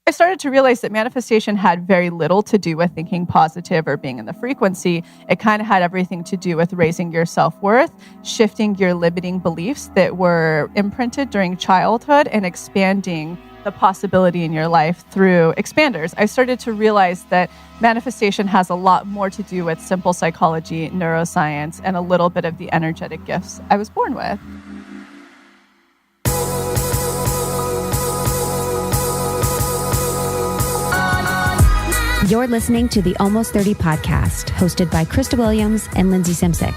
I started to realize that manifestation had very little to do with thinking positive or being in the frequency. It kind of had everything to do with raising your self-worth, shifting your limiting beliefs that were imprinted during childhood, and expanding the possibility in your life through expanders. I started to realize that manifestation has a lot more to do with simple psychology, neuroscience, and a little bit of the energetic gifts I was born with. You're listening to the Almost 30 podcast, hosted by Krista Williams and Lindsay Simsick.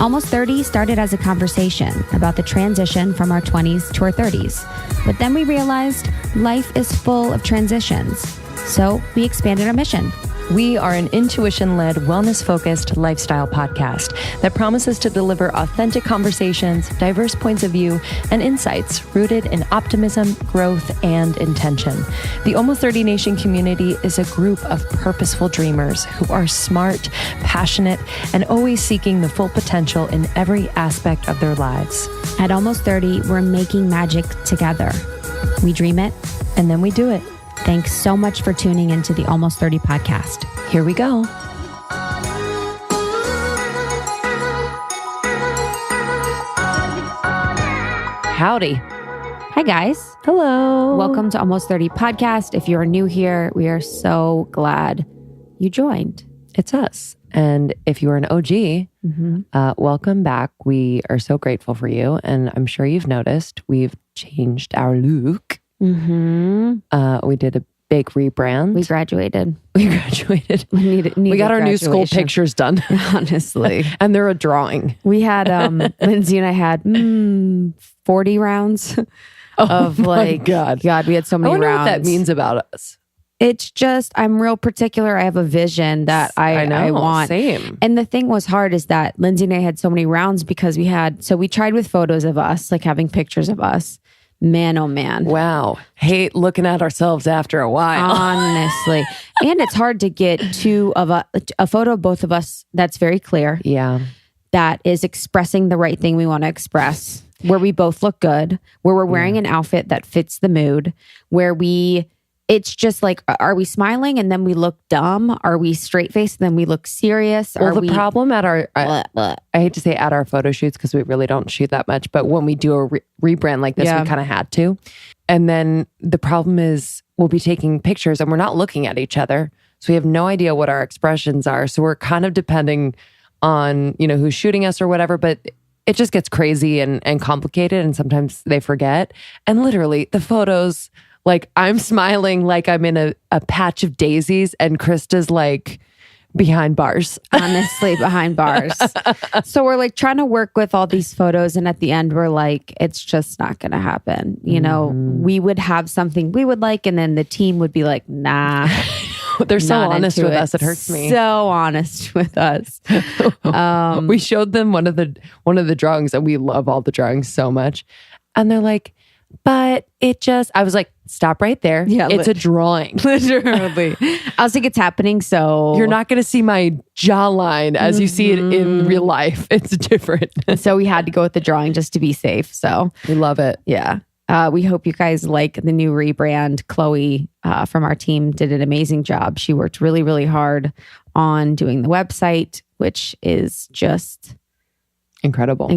Almost 30 started as a conversation about the transition from our 20s to our 30s. But then we realized life is full of transitions. So we expanded our mission. We are an intuition-led, wellness-focused lifestyle podcast that promises to deliver authentic conversations, diverse points of view, and insights rooted in optimism, growth, and intention. The Almost 30 Nation community is a group of purposeful dreamers who are smart, passionate, and always seeking the full potential in every aspect of their lives. At Almost 30, we're making magic together. We dream it, and then we do it. Thanks so much for tuning into the Almost 30 podcast. Here we go. Howdy. Hi, guys. Hello. Welcome to Almost 30 podcast. If you're new here, we are so glad you joined. It's us. And if you are an OG, welcome back. We are so grateful for you. And I'm sure you've noticed we've changed our look. We did a big rebrand. We graduated. We got our new school pictures done. Honestly. And they're a drawing. We had, Lindsay and I had 40 rounds of God, we had so many rounds. I wonder what that means about us. It's just, I'm real particular. I have a vision that I want. Same. And the thing was hard is that Lindsay and I had so many rounds because we tried with photos of us, like having pictures of us. Man, oh man. Wow. Hate looking at ourselves after a while. Honestly. And it's hard to get a photo of both of us that's very clear. Yeah. That is expressing the right thing we want to express. Where we both look good. Where we're wearing an outfit that fits the mood. It's just like, are we smiling and then we look dumb? Are we straight faced and then we look serious? Well, the problem at our, I hate to say at our photo shoots because we really don't shoot that much, but when we do a rebrand like this, we kind of had to. And then the problem is we'll be taking pictures and we're not looking at each other. So we have no idea what our expressions are. So we're kind of depending on, who's shooting us or whatever, but it just gets crazy and complicated. And sometimes they forget. And literally the photos, like I'm smiling like I'm in a patch of daisies and Krista's like behind bars. Honestly, behind bars. So we're like trying to work with all these photos and at the end we're like, it's just not going to happen. We would have something we would like and then the team would be like, nah. They're so honest with us. It hurts me. So honest with us. We showed them one of the drawings and we love all the drawings so much. And they're like, but I was like, stop right there. Yeah, it's a drawing. Literally. I was like, it's happening. So you're not going to see my jawline as you see it in real life. It's different. So we had to go with the drawing just to be safe. So we love it. Yeah. We hope you guys like the new rebrand. Chloe from our team did an amazing job. She worked really, really hard on doing the website, which is just incredible.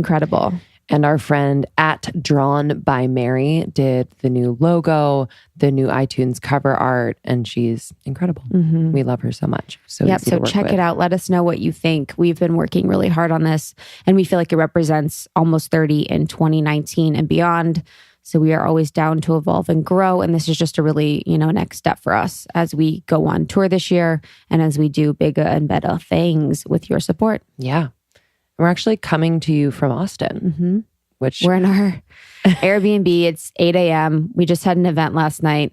And our friend at Drawn by Mary did the new logo, the new iTunes cover art, and she's incredible. We love her so much. So check it out. Let us know what you think. We've been working really hard on this, and we feel like it represents Almost 30 in 2019 and beyond. So we are always down to evolve and grow. And this is just a really, next step for us as we go on tour this year and as we do bigger and better things with your support. Yeah. We're actually coming to you from Austin, which we're in our Airbnb. It's 8 a.m. We just had an event last night.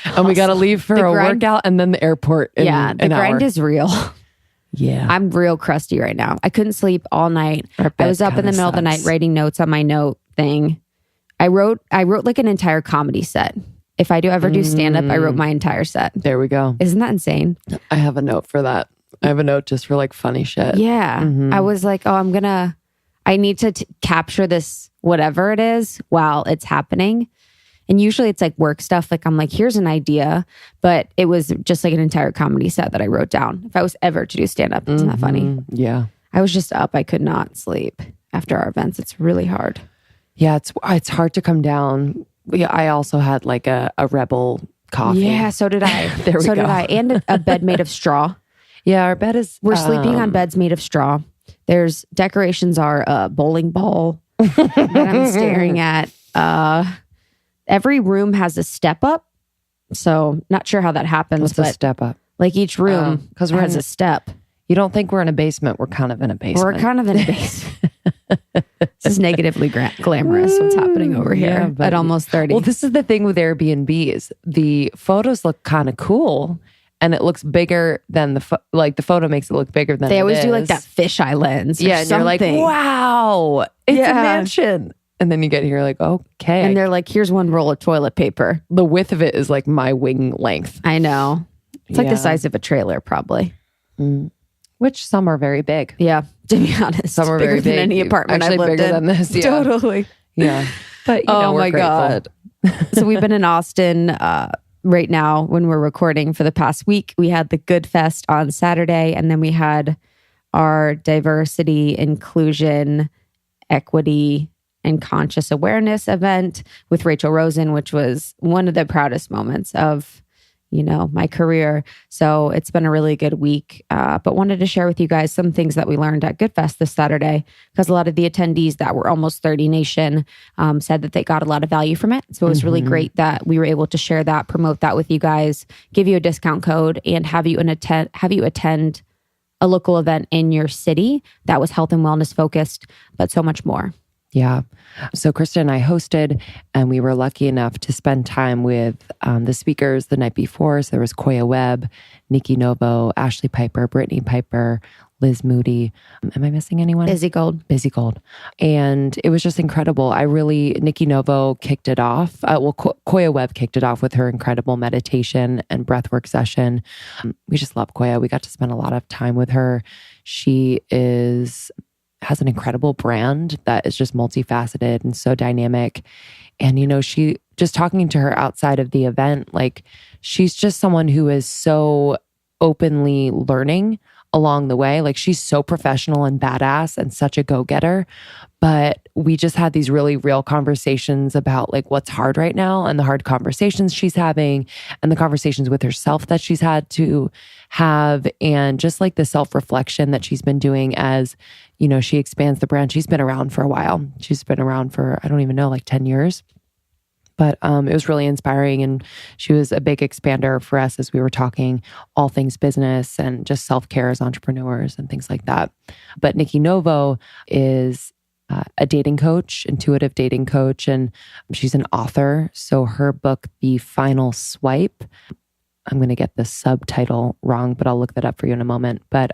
And we got to leave for a workout and then the airport. The grind is real. Yeah. I'm real crusty right now. I couldn't sleep all night. I was up in the middle of the night writing notes on my note thing. I wrote like an entire comedy set. If I ever do stand up, I wrote my entire set. There we go. Isn't that insane? I have a note for that. I have a note just for like funny shit. Yeah. I was like, I need to capture this, whatever it is, while it's happening. And usually it's like work stuff. Like I'm like, here's an idea, but it was just like an entire comedy set that I wrote down. If I was ever to do stand-up, isn't that funny? Yeah. I was just up. I could not sleep after our events. It's really hard. Yeah, it's hard to come down. Yeah, I also had like a Rebel coffee. Yeah, so did I. So did I. And a bed made of straw. Yeah, our bed is... We're sleeping on beds made of straw. There's decorations are a bowling ball that I'm staring at. Every room has a step up. So not sure how that happens. What's a step up? Like each room has a step. You don't think we're in a basement. We're kind of in a basement. We're kind of in a basement. This is negatively glamorous what's happening over here at almost 30. Well, this is the thing with Airbnbs. The photos look kind of cool and it looks bigger than the photo makes it look bigger than they always is. do like that fisheye lens. Yeah, and you're like, wow, it's a mansion. And then you get here like, okay. And they're like, here's one roll of toilet paper. The width of it is like my wing length. I know. It's like the size of a trailer probably. Which some are very big. Yeah, to be honest. Some are bigger very than big. any apartment Actually I've lived bigger in. than this. Yeah. Totally. Yeah. But my God. So we've been in Austin right now when we're recording for the past week. We had the Good Fest on Saturday, and then we had our diversity, inclusion, equity, and conscious awareness event with Rachel Rosen, which was one of the proudest moments of my career. So it's been a really good week, but wanted to share with you guys some things that we learned at Good Fest this Saturday, because a lot of the attendees that were almost 30 nation said that they got a lot of value from it. So it was really great that we were able to share that, promote that with you guys, give you a discount code, and have you attend a local event in your city that was health and wellness focused, but so much more. Yeah. So Krista and I hosted, and we were lucky enough to spend time with the speakers the night before. So there was Koya Webb, Nikki Novo, Ashley Piper, Brittany Piper, Liz Moody. Am I missing anyone? Busy Gold. And it was just incredible. Nikki Novo kicked it off. Koya Webb kicked it off with her incredible meditation and breathwork session. We just love Koya. We got to spend a lot of time with her. She has an incredible brand that is just multifaceted and so dynamic. And, she just talking to her outside of the event, like she's just someone who is so openly learning along the way. Like she's so professional and badass and such a go-getter. But we just had these really real conversations about like what's hard right now and the hard conversations she's having and the conversations with herself that she's had to have, and just like the self-reflection that she's been doing as, she expands the brand. She's been around for a while. She's been around for, I don't even know, like 10 years. But it was really inspiring, and she was a big expander for us as we were talking all things business and just self-care as entrepreneurs and things like that. But Nikki Novo is a dating coach, intuitive dating coach, and she's an author. So her book, The Final Swipe, I'm going to get the subtitle wrong, but I'll look that up for you in a moment. But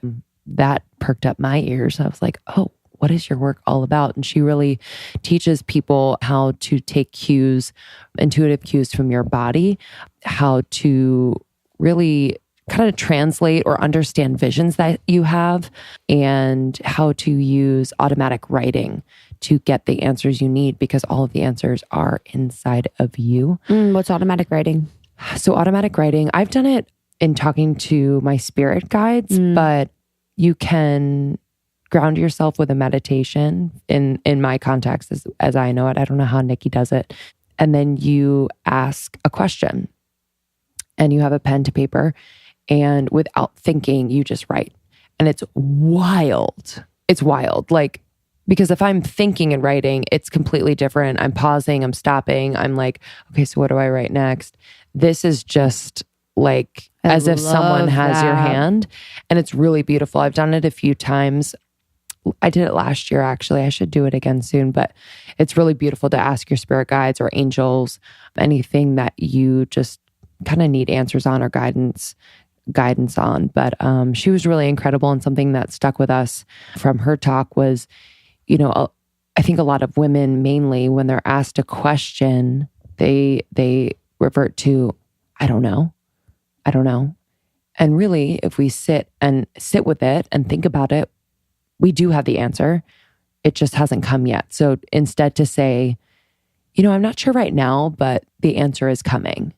that perked up my ears. I was like, oh, what is your work all about? And she really teaches people how to take cues, intuitive cues from your body, how to really kind of translate or understand visions that you have, and how to use automatic writing to get the answers you need, because all of the answers are inside of you. What's automatic writing? So automatic writing, I've done it in talking to my spirit guides, but you can ground yourself with a meditation in my context as I know it. I don't know how Nikki does it. And then you ask a question and you have a pen to paper, and without thinking, you just write. And it's wild. It's wild. Like, because if I'm thinking and writing, it's completely different. I'm pausing, I'm stopping. I'm like, okay, so what do I write next? This is just like as if someone has your hand, and it's really beautiful. I've done it a few times. I did it last year, actually. I should do it again soon, but it's really beautiful to ask your spirit guides or angels, anything that you just kind of need answers on or guidance on. But she was really incredible, and something that stuck with us from her talk was, I think a lot of women, mainly when they're asked a question, they revert to, I don't know. And really, if we sit with it and think about it, we do have the answer. It just hasn't come yet. So instead to say, I'm not sure right now, but the answer is coming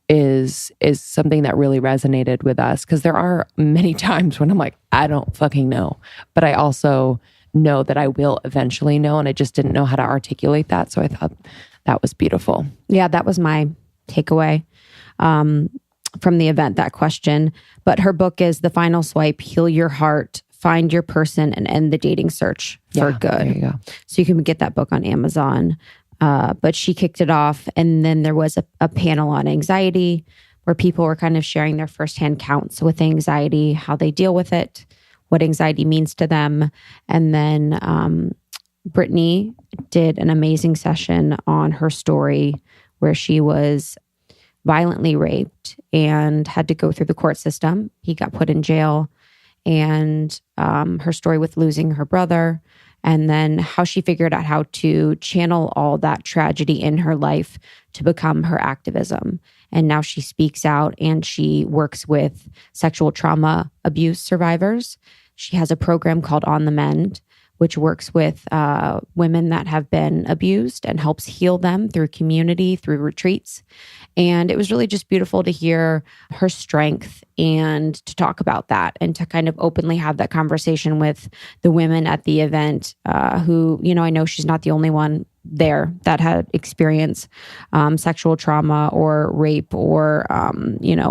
is something that really resonated with us. Because there are many times when I'm like, I don't fucking know. But I also know that I will eventually know. And I just didn't know how to articulate that. So I thought that was beautiful. Yeah, that was my takeaway from the event, that question. But her book is The Final Swipe, Heal Your Heart, Find Your Person, and End the Dating Search for Good. There you go. So you can get that book on Amazon. But she kicked it off. And then there was a panel on anxiety where people were kind of sharing their firsthand counts with anxiety, how they deal with it, what anxiety means to them. And then Brittany did an amazing session on her story where she was violently raped and had to go through the court system. He got put in jail. And her story with losing her brother, and then how she figured out how to channel all that tragedy in her life to become her activism. And now she speaks out and she works with sexual trauma abuse survivors. She has a program called On the Mend, which works with women that have been abused and helps heal them through community, through retreats. And it was really just beautiful to hear her strength and to talk about that and to kind of openly have that conversation with the women at the event who, I know she's not the only one there that had experienced sexual trauma or rape or,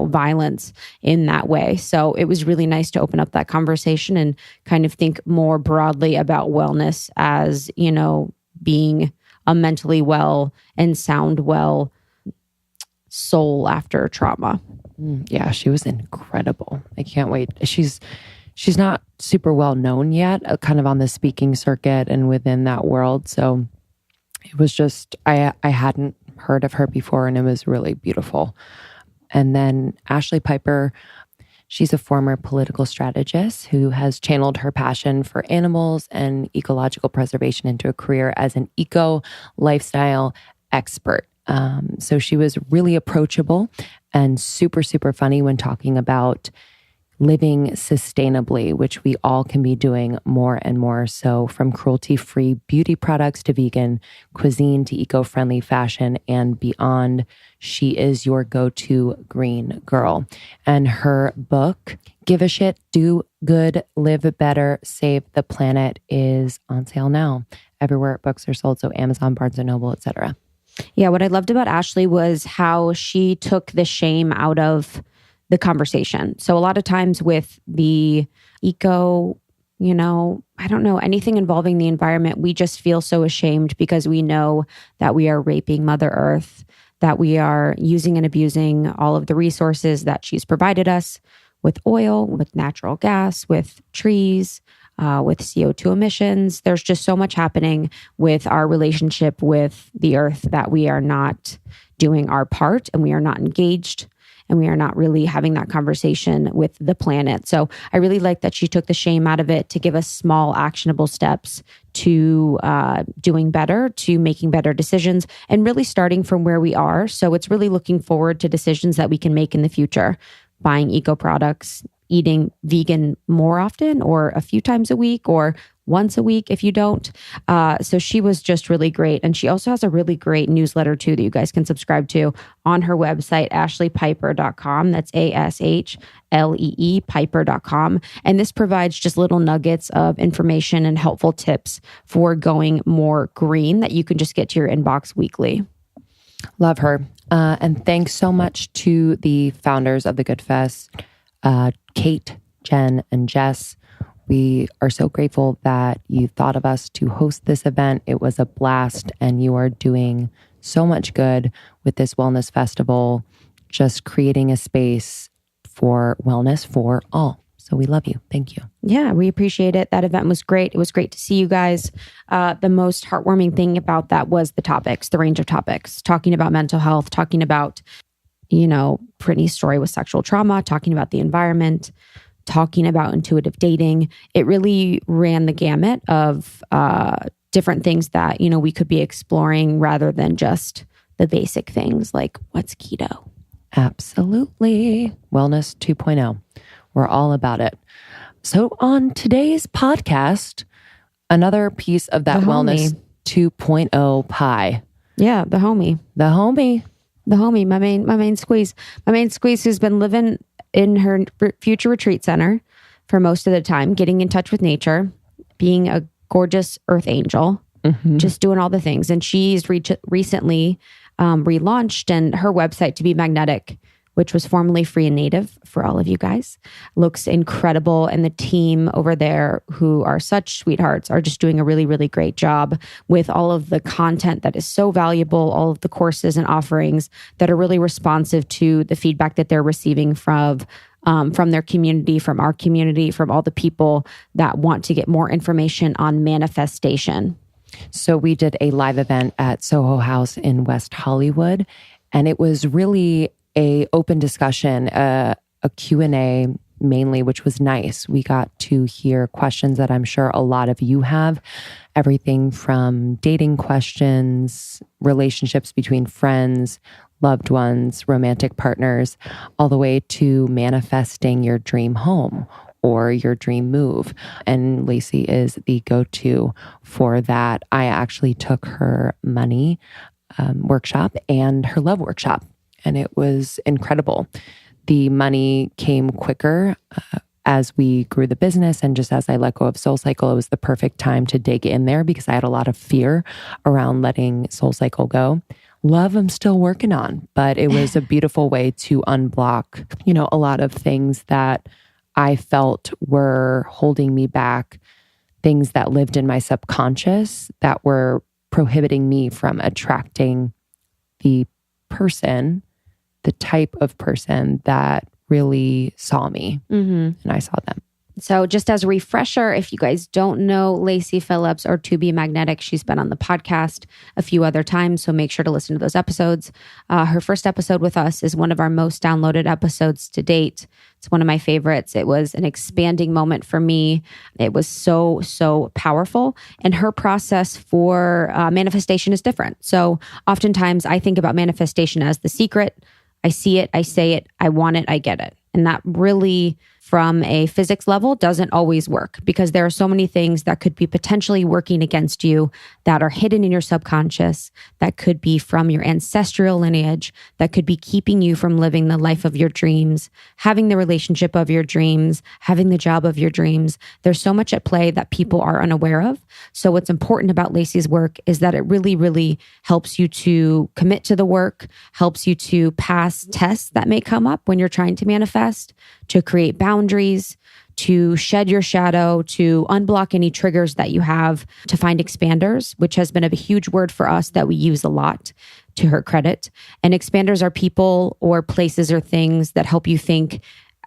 violence in that way. So it was really nice to open up that conversation and kind of think more broadly about wellness as, being a mentally well and sound well soul after trauma. Yeah, she was incredible. I can't wait. She's not super well known yet, kind of on the speaking circuit and within that world. So it was just, I hadn't heard of her before, and it was really beautiful. And then Ashley Piper, she's a former political strategist who has channeled her passion for animals and ecological preservation into a career as an eco lifestyle expert. So she was really approachable and super, super funny when talking about living sustainably, which we all can be doing more and more. So from cruelty-free beauty products to vegan cuisine to eco-friendly fashion and beyond, she is your go-to green girl. And her book, Give a Shit, Do Good, Live Better, Save the Planet, is on sale now everywhere books are sold. So Amazon, Barnes & Noble, etc. Yeah, what I loved about Ashley was how she took the shame out of the conversation. So a lot of times with the eco, I don't know, anything involving the environment, we just feel so ashamed because we know that we are raping Mother Earth, that we are using and abusing all of the resources that she's provided us with oil, with natural gas, with trees, with CO2 emissions. There's just so much happening with our relationship with the earth that we are not doing our part and we are not engaged and we are not really having that conversation with the planet. So I really like that she took the shame out of it to give us small actionable steps to doing better, to making better decisions, and really starting from where we are. So it's really looking forward to decisions that we can make in the future, buying eco products, eating vegan more often or a few times a week or once a week if you don't. So she was just really great. And she also has a really great newsletter too that you guys can subscribe to on her website, ashleypiper.com. That's ASHLEE Piper.com. And this provides just little nuggets of information and helpful tips for going more green that you can just get to your inbox weekly. Love her. And thanks so much to the founders of the Good Fest, Kate, Jen, and Jess. We are so grateful that you thought of us to host this event. It was a blast, and you are doing so much good with this wellness festival, just creating a space for wellness for all. So we love you. Thank you. Yeah, we appreciate it. That event was great. It was great to see you guys. The most heartwarming thing about that was the topics, the range of topics, talking about mental health, talking about, Brittany's story with sexual trauma, talking about the environment, talking about intuitive dating. It really ran the gamut of different things that, we could be exploring rather than just the basic things like what's keto. Absolutely. Wellness 2.0. We're all about it. So on today's podcast, another piece of that Wellness 2.0 pie. Yeah, the homie. The homie. The homie, my main squeeze. My main squeeze who's been living in her future retreat center for most of the time, getting in touch with nature, being a gorgeous earth angel, just doing all the things. And she's recently relaunched, and her website, To Be Magnetic, which was formerly free and native for all of you guys, looks incredible. And the team over there, who are such sweethearts, are just doing a really, really great job with all of the content that is so valuable, all of the courses and offerings that are really responsive to the feedback that they're receiving from their community, from our community, from all the people that want to get more information on manifestation. So we did a live event at Soho House in West Hollywood, and it was really a open discussion, a Q&A mainly, which was nice. We got to hear questions that I'm sure a lot of you have, everything from dating questions, relationships between friends, loved ones, romantic partners, all the way to manifesting your dream home or your dream move. And Lacey is the go-to for that. I actually took her money workshop and her love workshop, and it was incredible. The money came quicker as we grew the business, and just as I let go of SoulCycle, it was the perfect time to dig in there because I had a lot of fear around letting SoulCycle go. Love, I'm still working on, but it was a beautiful way to unblock, a lot of things that I felt were holding me back, things that lived in my subconscious that were prohibiting me from attracting the type of person that really saw me, and I saw them. So just as a refresher, if you guys don't know Lacy Phillips or To Be Magnetic, she's been on the podcast a few other times, so make sure to listen to those episodes. Her first episode with us is one of our most downloaded episodes to date. It's one of my favorites. It was an expanding moment for me. It was so, so powerful. And her process for manifestation is different. So oftentimes I think about manifestation as the secret. I see it, I say it, I want it, I get it. And that really, from a physics level, doesn't always work because there are so many things that could be potentially working against you that are hidden in your subconscious, that could be from your ancestral lineage, that could be keeping you from living the life of your dreams, having the relationship of your dreams, having the job of your dreams. There's so much at play that people are unaware of. So what's important about Lacy's work is that it really, really helps you to commit to the work, helps you to pass tests that may come up when you're trying to manifest, to create boundaries, to shed your shadow, to unblock any triggers that you have, to find expanders, which has been a huge word for us that we use a lot, to her credit. And expanders are people or places or things that help you think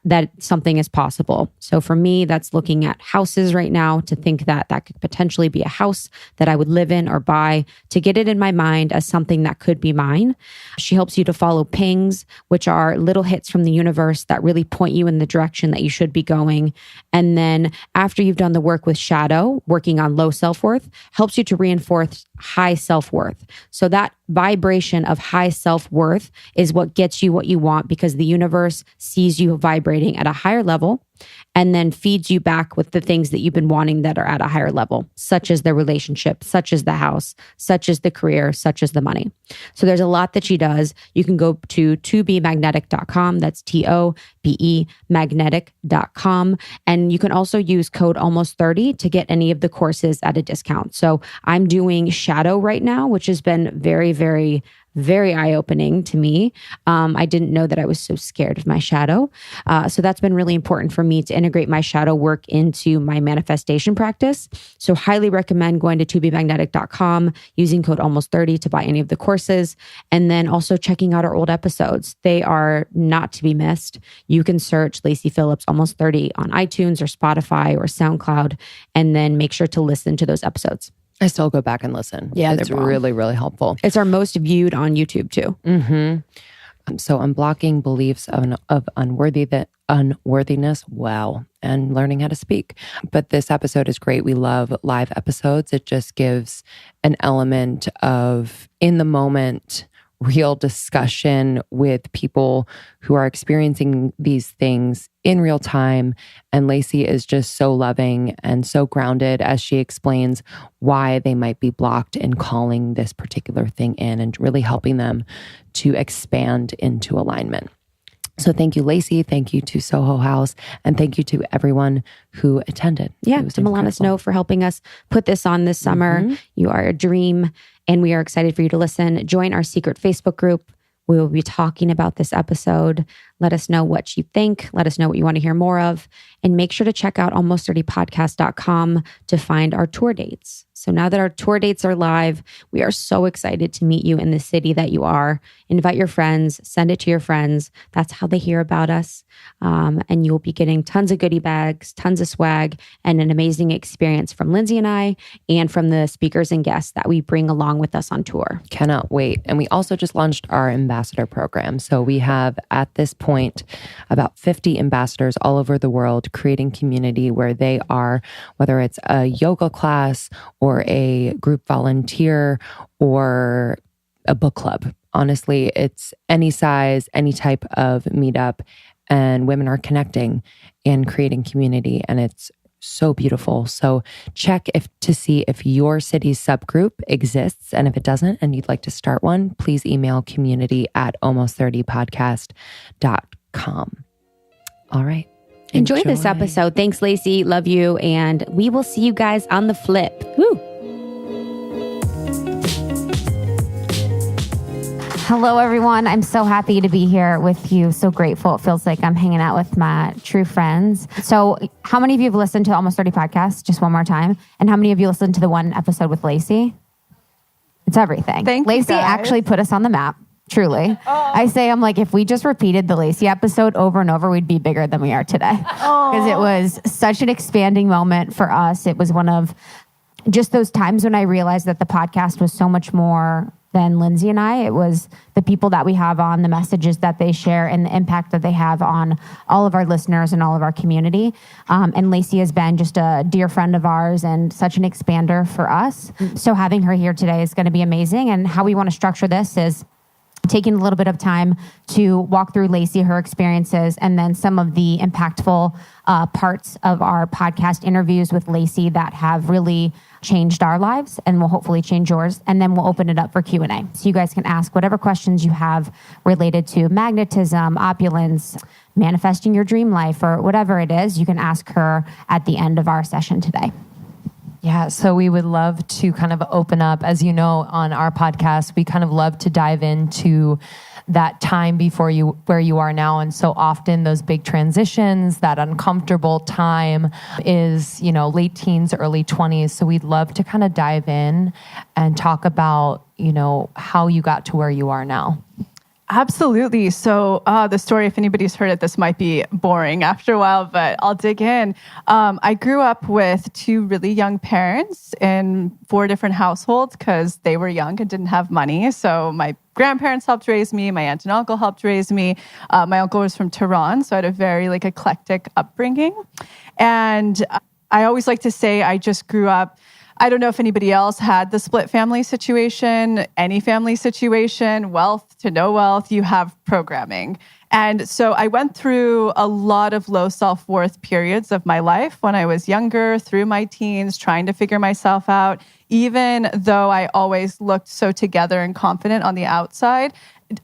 that something is possible. So for me, that's looking at houses right now to think that that could potentially be a house that I would live in or buy, to get it in my mind as something that could be mine. She helps you to follow pings, which are little hits from the universe that really point you in the direction that you should be going. And then after you've done the work with shadow, working on low self-worth, helps you to reinforce high self-worth. So that vibration of high self-worth is what gets you what you want because the universe sees you vibrating at a higher level and then feeds you back with the things that you've been wanting that are at a higher level, such as the relationship, such as the house, such as the career, such as the money. So there's a lot that she does. You can go to tobemagnetic.com. That's TOBE magnetic.com. And you can also use code almost30 to get any of the courses at a discount. So I'm doing shadow right now, which has been very, very eye-opening to me. I didn't know that I was so scared of my shadow. So that's been really important for me to integrate my shadow work into my manifestation practice. So highly recommend going to tobemagnetic.com, using code almost30 to buy any of the courses, and then also checking out our old episodes. They are not to be missed. You can search Lacy Phillips Almost 30 on iTunes or Spotify or SoundCloud, and then make sure to listen to those episodes. I still go back and listen. Yeah, it's really, really helpful. It's our most viewed on YouTube too. So unblocking beliefs of unworthiness. Wow. And learning how to speak. But this episode is great. We love live episodes. It just gives an element of in the moment real discussion with people who are experiencing these things in real time. And Lacey is just so loving and so grounded as she explains why they might be blocked in calling this particular thing in and really helping them to expand into alignment. So thank you, Lacey. Thank you to Soho House. And thank you to everyone who attended. Yeah, to Millana Snow for helping us put this on this summer. You are a dream, and we are excited for you to listen. Join our secret Facebook group. We will be talking about this episode. Let us know what you think. Let us know what you want to hear more of. And make sure to check out almost30podcast.com to find our tour dates. So now that our tour dates are live, we are so excited to meet you in the city that you are. Invite your friends, send it to your friends. That's how they hear about us. And you'll be getting tons of goodie bags, tons of swag, and an amazing experience from Lindsay and I, and from the speakers and guests that we bring along with us on tour. Cannot wait. And we also just launched our ambassador program. So we have at this point about 50 ambassadors all over the world creating community where they are, whether it's a yoga class or a group volunteer or a book club. Honestly, it's any size, any type of meetup, and women are connecting and creating community, and it's so beautiful. So check to see if your city's subgroup exists, and if it doesn't and you'd like to start one, please email community@almost30podcast.com. All right. Enjoy this episode. Thanks, Lacey. Love you. And we will see you guys on the flip. Woo! Hello, everyone. I'm so happy to be here with you. So grateful. It feels like I'm hanging out with my true friends. So how many of you have listened to Almost 30 Podcasts? Just one more time. And how many of you listened to the one episode with Lacey? It's everything. Lacey actually put us on the map. Truly. I say, I'm like, if we just repeated the Lacey episode over and over, we'd be bigger than we are today. Because it was such an expanding moment for us. It was one of just those times when I realized that the podcast was so much more than Lindsay and I. It was the people that we have on, the messages that they share, and the impact that they have on all of our listeners and all of our community. And Lacey has been just a dear friend of ours and such an expander for us. So having her here today is going to be amazing. And how we want to structure this is taking a little bit of time to walk through Lacey, her experiences, and then some of the impactful parts of our podcast interviews with Lacey that have really changed our lives and will hopefully change yours. And then we'll open it up for Q&A. So you guys can ask whatever questions you have related to magnetism, opulence, manifesting your dream life, or whatever it is. You can ask her at the end of our session today. Yeah, so we would love to kind of open up, as you know, on our podcast, we kind of love to dive into that time before you, where you are now. And so often those big transitions, that uncomfortable time is, you know, late teens, early 20s. So we'd love to kind of dive in and talk about, you know, how you got to where you are now. Absolutely. So the story, if anybody's heard it, this might be boring after a while, but I'll dig in. I grew up with two really young parents in 4 different households because they were young and didn't have money. So my grandparents helped raise me. My aunt and uncle helped raise me. My uncle was from Tehran, so I had a very eclectic upbringing. And I always like to say I just grew up. I don't know if anybody else had the split family situation, any family situation, wealth to no wealth, you have programming. And so I went through a lot of low self-worth periods of my life when I was younger, through my teens, trying to figure myself out. Even though I always looked so together and confident on the outside,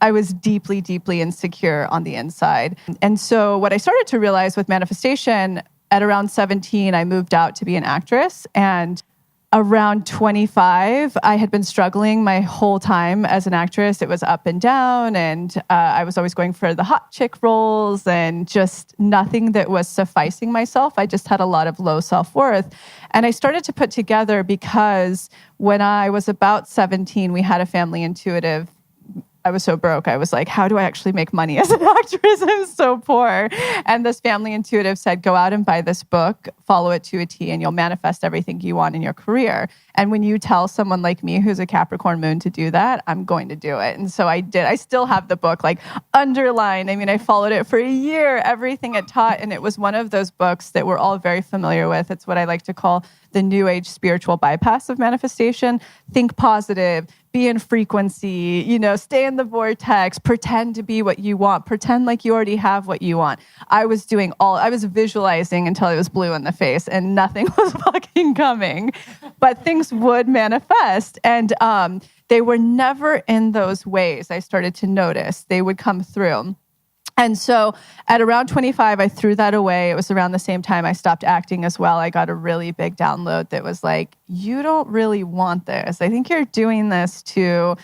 I was deeply, deeply insecure on the inside. And so what I started to realize with manifestation, at around 17, I moved out to be an actress. And around 25, I had been struggling my whole time as an actress. It was up and down, and I was always going for the hot chick roles and just nothing that was sufficing myself. I just had a lot of low self-worth. And I started to put together, because when I was about 17, we had a family intuitive. I was so broke. I was like, how do I actually make money as an actress? I'm so poor. And this family intuitive said, go out and buy this book, follow it to a T, and you'll manifest everything you want in your career. And when you tell someone like me, who's a Capricorn moon, to do that, I'm going to do it. And so I did. I still have the book underlined. I mean, I followed it for a year, everything it taught. And it was one of those books that we're all very familiar with. It's what I like to call the new age spiritual bypass of manifestation. Think positive, be in frequency, stay in the vortex, pretend to be what you want, pretend like you already have what you want. I was visualizing until I was blue in the face and nothing was fucking coming, but things would manifest. And they were never in those ways. I started to notice they would come through. And so at around 25, I threw that away. It was around the same time I stopped acting as well. I got a really big download that was like, you don't really want this. I think you're doing this to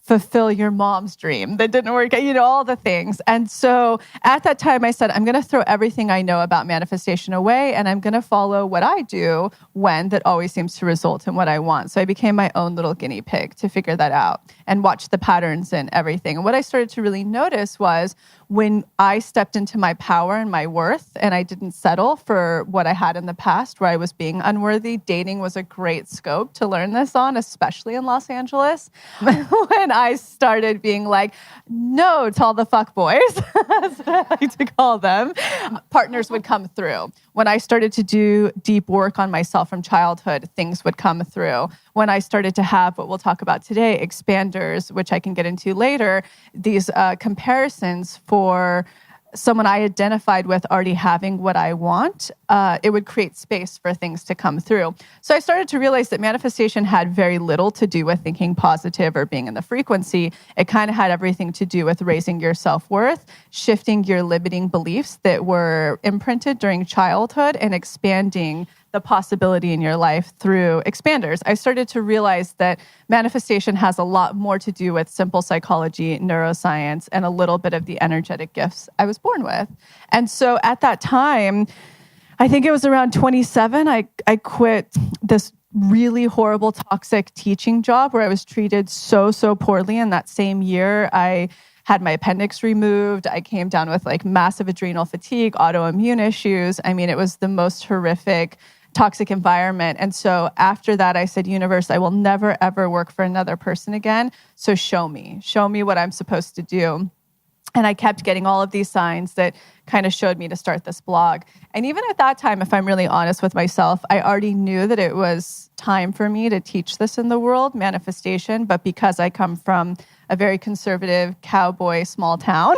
fulfill your mom's dream that didn't work, all the things. And so at that time I said, I'm going to throw everything I know about manifestation away and I'm going to follow what I do that always seems to result in what I want. So I became my own little guinea pig to figure that out and watch the patterns and everything. And what I started to really notice was when I stepped into my power and my worth and I didn't settle for what I had in the past where I was being unworthy, dating was a great scope to learn this on, especially in Los Angeles. When I started being like, no to all the fuck boys, that's what I like to call them, partners would come through. When I started to do deep work on myself from childhood, things would come through. When I started to have what we'll talk about today, expanders, which I can get into later, these comparisons for someone I identified with already having what I want, it would create space for things to come through. So I started to realize that manifestation had very little to do with thinking positive or being in the frequency. It kind of had everything to do with raising your self-worth, shifting your limiting beliefs that were imprinted during childhood, and expanding the possibility in your life through expanders. I started to realize that manifestation has a lot more to do with simple psychology, neuroscience, and a little bit of the energetic gifts I was born with. And so at that time, I think it was around 27, I quit this really horrible, toxic teaching job where I was treated so poorly. In that same year, I had my appendix removed. I came down with like massive adrenal fatigue, autoimmune issues. I mean, it was the most horrific toxic environment. And so after that, I said, universe, I will never, ever work for another person again. So show me what I'm supposed to do. And I kept getting all of these signs that kind of showed me to start this blog. And even at that time, if I'm really honest with myself, I already knew that it was time for me to teach this in the world, manifestation. But because I come from a very conservative cowboy small town,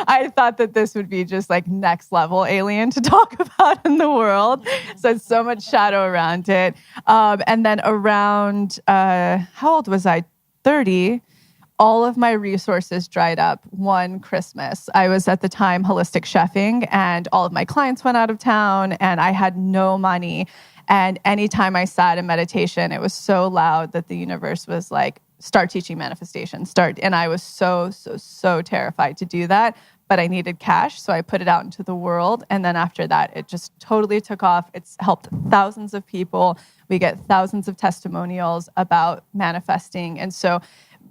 I thought that this would be just like next level alien to talk about in the world. So it's so much shadow around it. And then around, how old was I? 30. All of my resources dried up one Christmas. I was at the time holistic chefing and all of my clients went out of town and I had no money. And anytime I sat in meditation, it was so loud that the universe was like, start teaching manifestation, start. And I was so terrified to do that, but I needed cash. So I put it out into the world. And then after that, it just totally took off. It's helped thousands of people. We get thousands of testimonials about manifesting.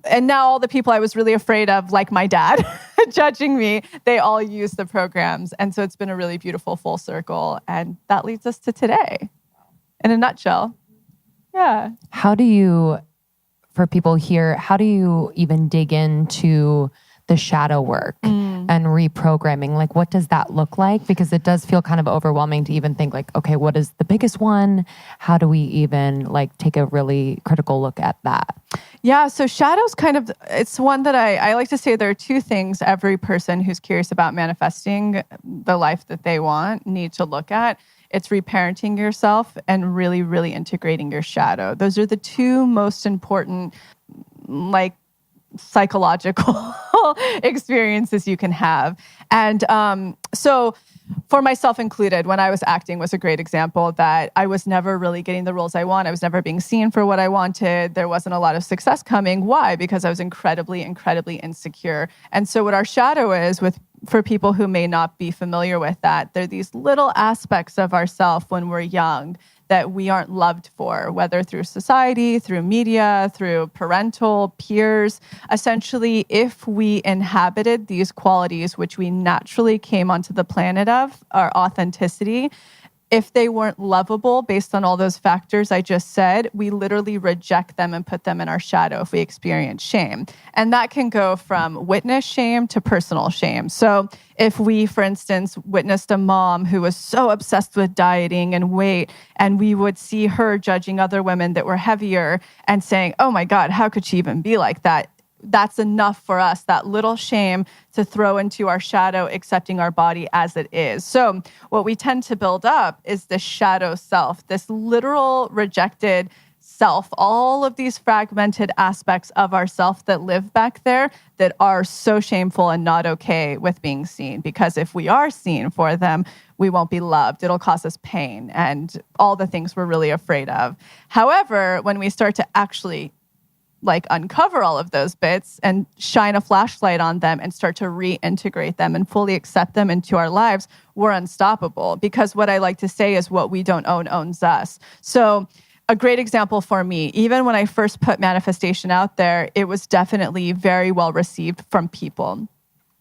And now all the people I was really afraid of, like my dad, judging me, they all use the programs. And so it's been a really beautiful full circle. And that leads us to today in a nutshell. Yeah. How do you, for people here, how do you even dig into the shadow work and reprogramming? Like, what does that look like? Because it does feel kind of overwhelming to even think like, okay, what is the biggest one? How do we even like take a really critical look at that? Yeah, so shadows it's one that I like to say there are two things every person who's curious about manifesting the life that they want need to look at. It's reparenting yourself and really, really integrating your shadow. Those are the two most important, like, psychological experiences you can have. And so for myself included, when I was acting was a great example that I was never really getting the roles I want. I was never being seen for what I wanted. There wasn't a lot of success coming. Why? Because I was incredibly insecure. And so what our shadow is for people who may not be familiar with that, they're these little aspects of ourself when we're young that we aren't loved for, whether through society, through media, through parental, peers. Essentially, if we inhabited these qualities, which we naturally came onto the planet of, our authenticity, if they weren't lovable based on all those factors I just said, we literally reject them and put them in our shadow if we experience shame. And that can go from witness shame to personal shame. So if we, for instance, witnessed a mom who was so obsessed with dieting and weight, and we would see her judging other women that were heavier and saying, oh my God, how could she even be like that? That's enough for us, that little shame to throw into our shadow, accepting our body as it is. So what we tend to build up is this shadow self, this literal rejected self, all of these fragmented aspects of ourself that live back there that are so shameful and not okay with being seen. Because if we are seen for them, we won't be loved. It'll cause us pain and all the things we're really afraid of. However, when we start to actually uncover all of those bits and shine a flashlight on them and start to reintegrate them and fully accept them into our lives, we're unstoppable. Because what I like to say is what we don't own owns us. So a great example for me, even when I first put manifestation out there, it was definitely very well received from people.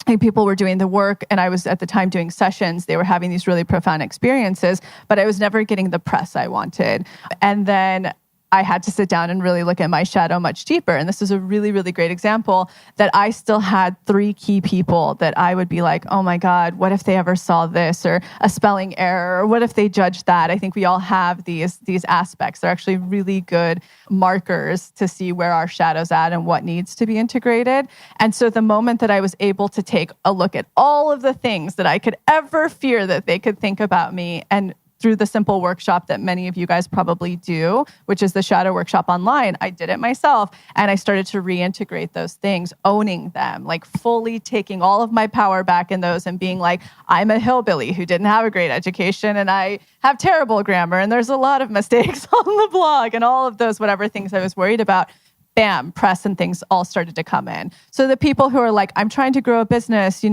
And people were doing the work, and I was at the time doing sessions. They were having these really profound experiences, but I was never getting the press I wanted. And then I had to sit down and really look at my shadow much deeper. And this is a really, really great example that I still had 3 key people that I would be like, oh my God, what if they ever saw this, or a spelling error, or what if they judged that? I think we all have these aspects. They're actually really good markers to see where our shadow's at and what needs to be integrated. And so the moment that I was able to take a look at all of the things that I could ever fear that they could think about me, and through the simple workshop that many of you guys probably do, which is the Shadow Workshop online, I did it myself. And I started to reintegrate those things, owning them, fully taking all of my power back in those and being like, I'm a hillbilly who didn't have a great education and I have terrible grammar and there's a lot of mistakes on the blog and all of those, whatever things I was worried about. Bam, press and things all started to come in. So the people who are like, I'm trying to grow a business,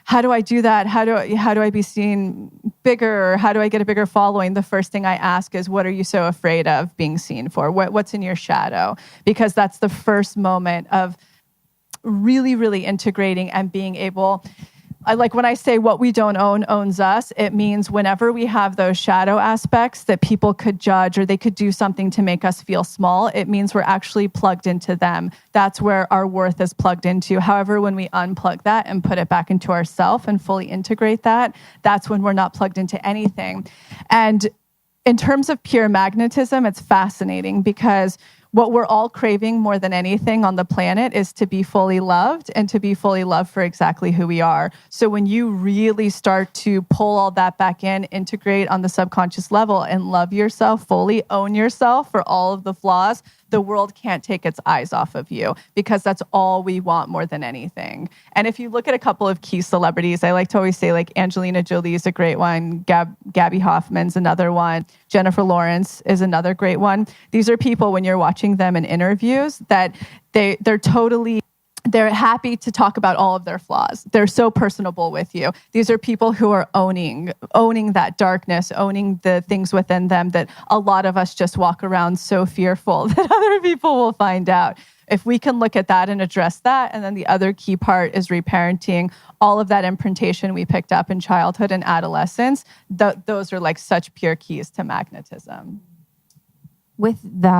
how do I do that? How do I be seen bigger? Or how do I get a bigger following? The first thing I ask is, what are you so afraid of being seen for? What's in your shadow? Because that's the first moment of really, really integrating and being able. When I say what we don't own owns us, it means whenever we have those shadow aspects that people could judge or they could do something to make us feel small, it means we're actually plugged into them. That's where our worth is plugged into. However, when we unplug that and put it back into ourself and fully integrate that, that's when we're not plugged into anything. And in terms of pure magnetism, it's fascinating because what we're all craving more than anything on the planet is to be fully loved and to be fully loved for exactly who we are. So when you really start to pull all that back in, integrate on the subconscious level and love yourself fully, own yourself for all of the flaws, the world can't take its eyes off of you because that's all we want more than anything. And if you look at a couple of key celebrities, I like to always say Angelina Jolie is a great one. Gabby Hoffman's another one. Jennifer Lawrence is another great one. These are people, when you're watching them in interviews, that they're happy to talk about all of their flaws. They're so personable with you. These are people who are owning that darkness, owning the things within them that a lot of us just walk around so fearful that other people will find out. If we can look at that and address that, and then the other key part is reparenting, all of that imprintation we picked up in childhood and adolescence, those are such pure keys to magnetism. With the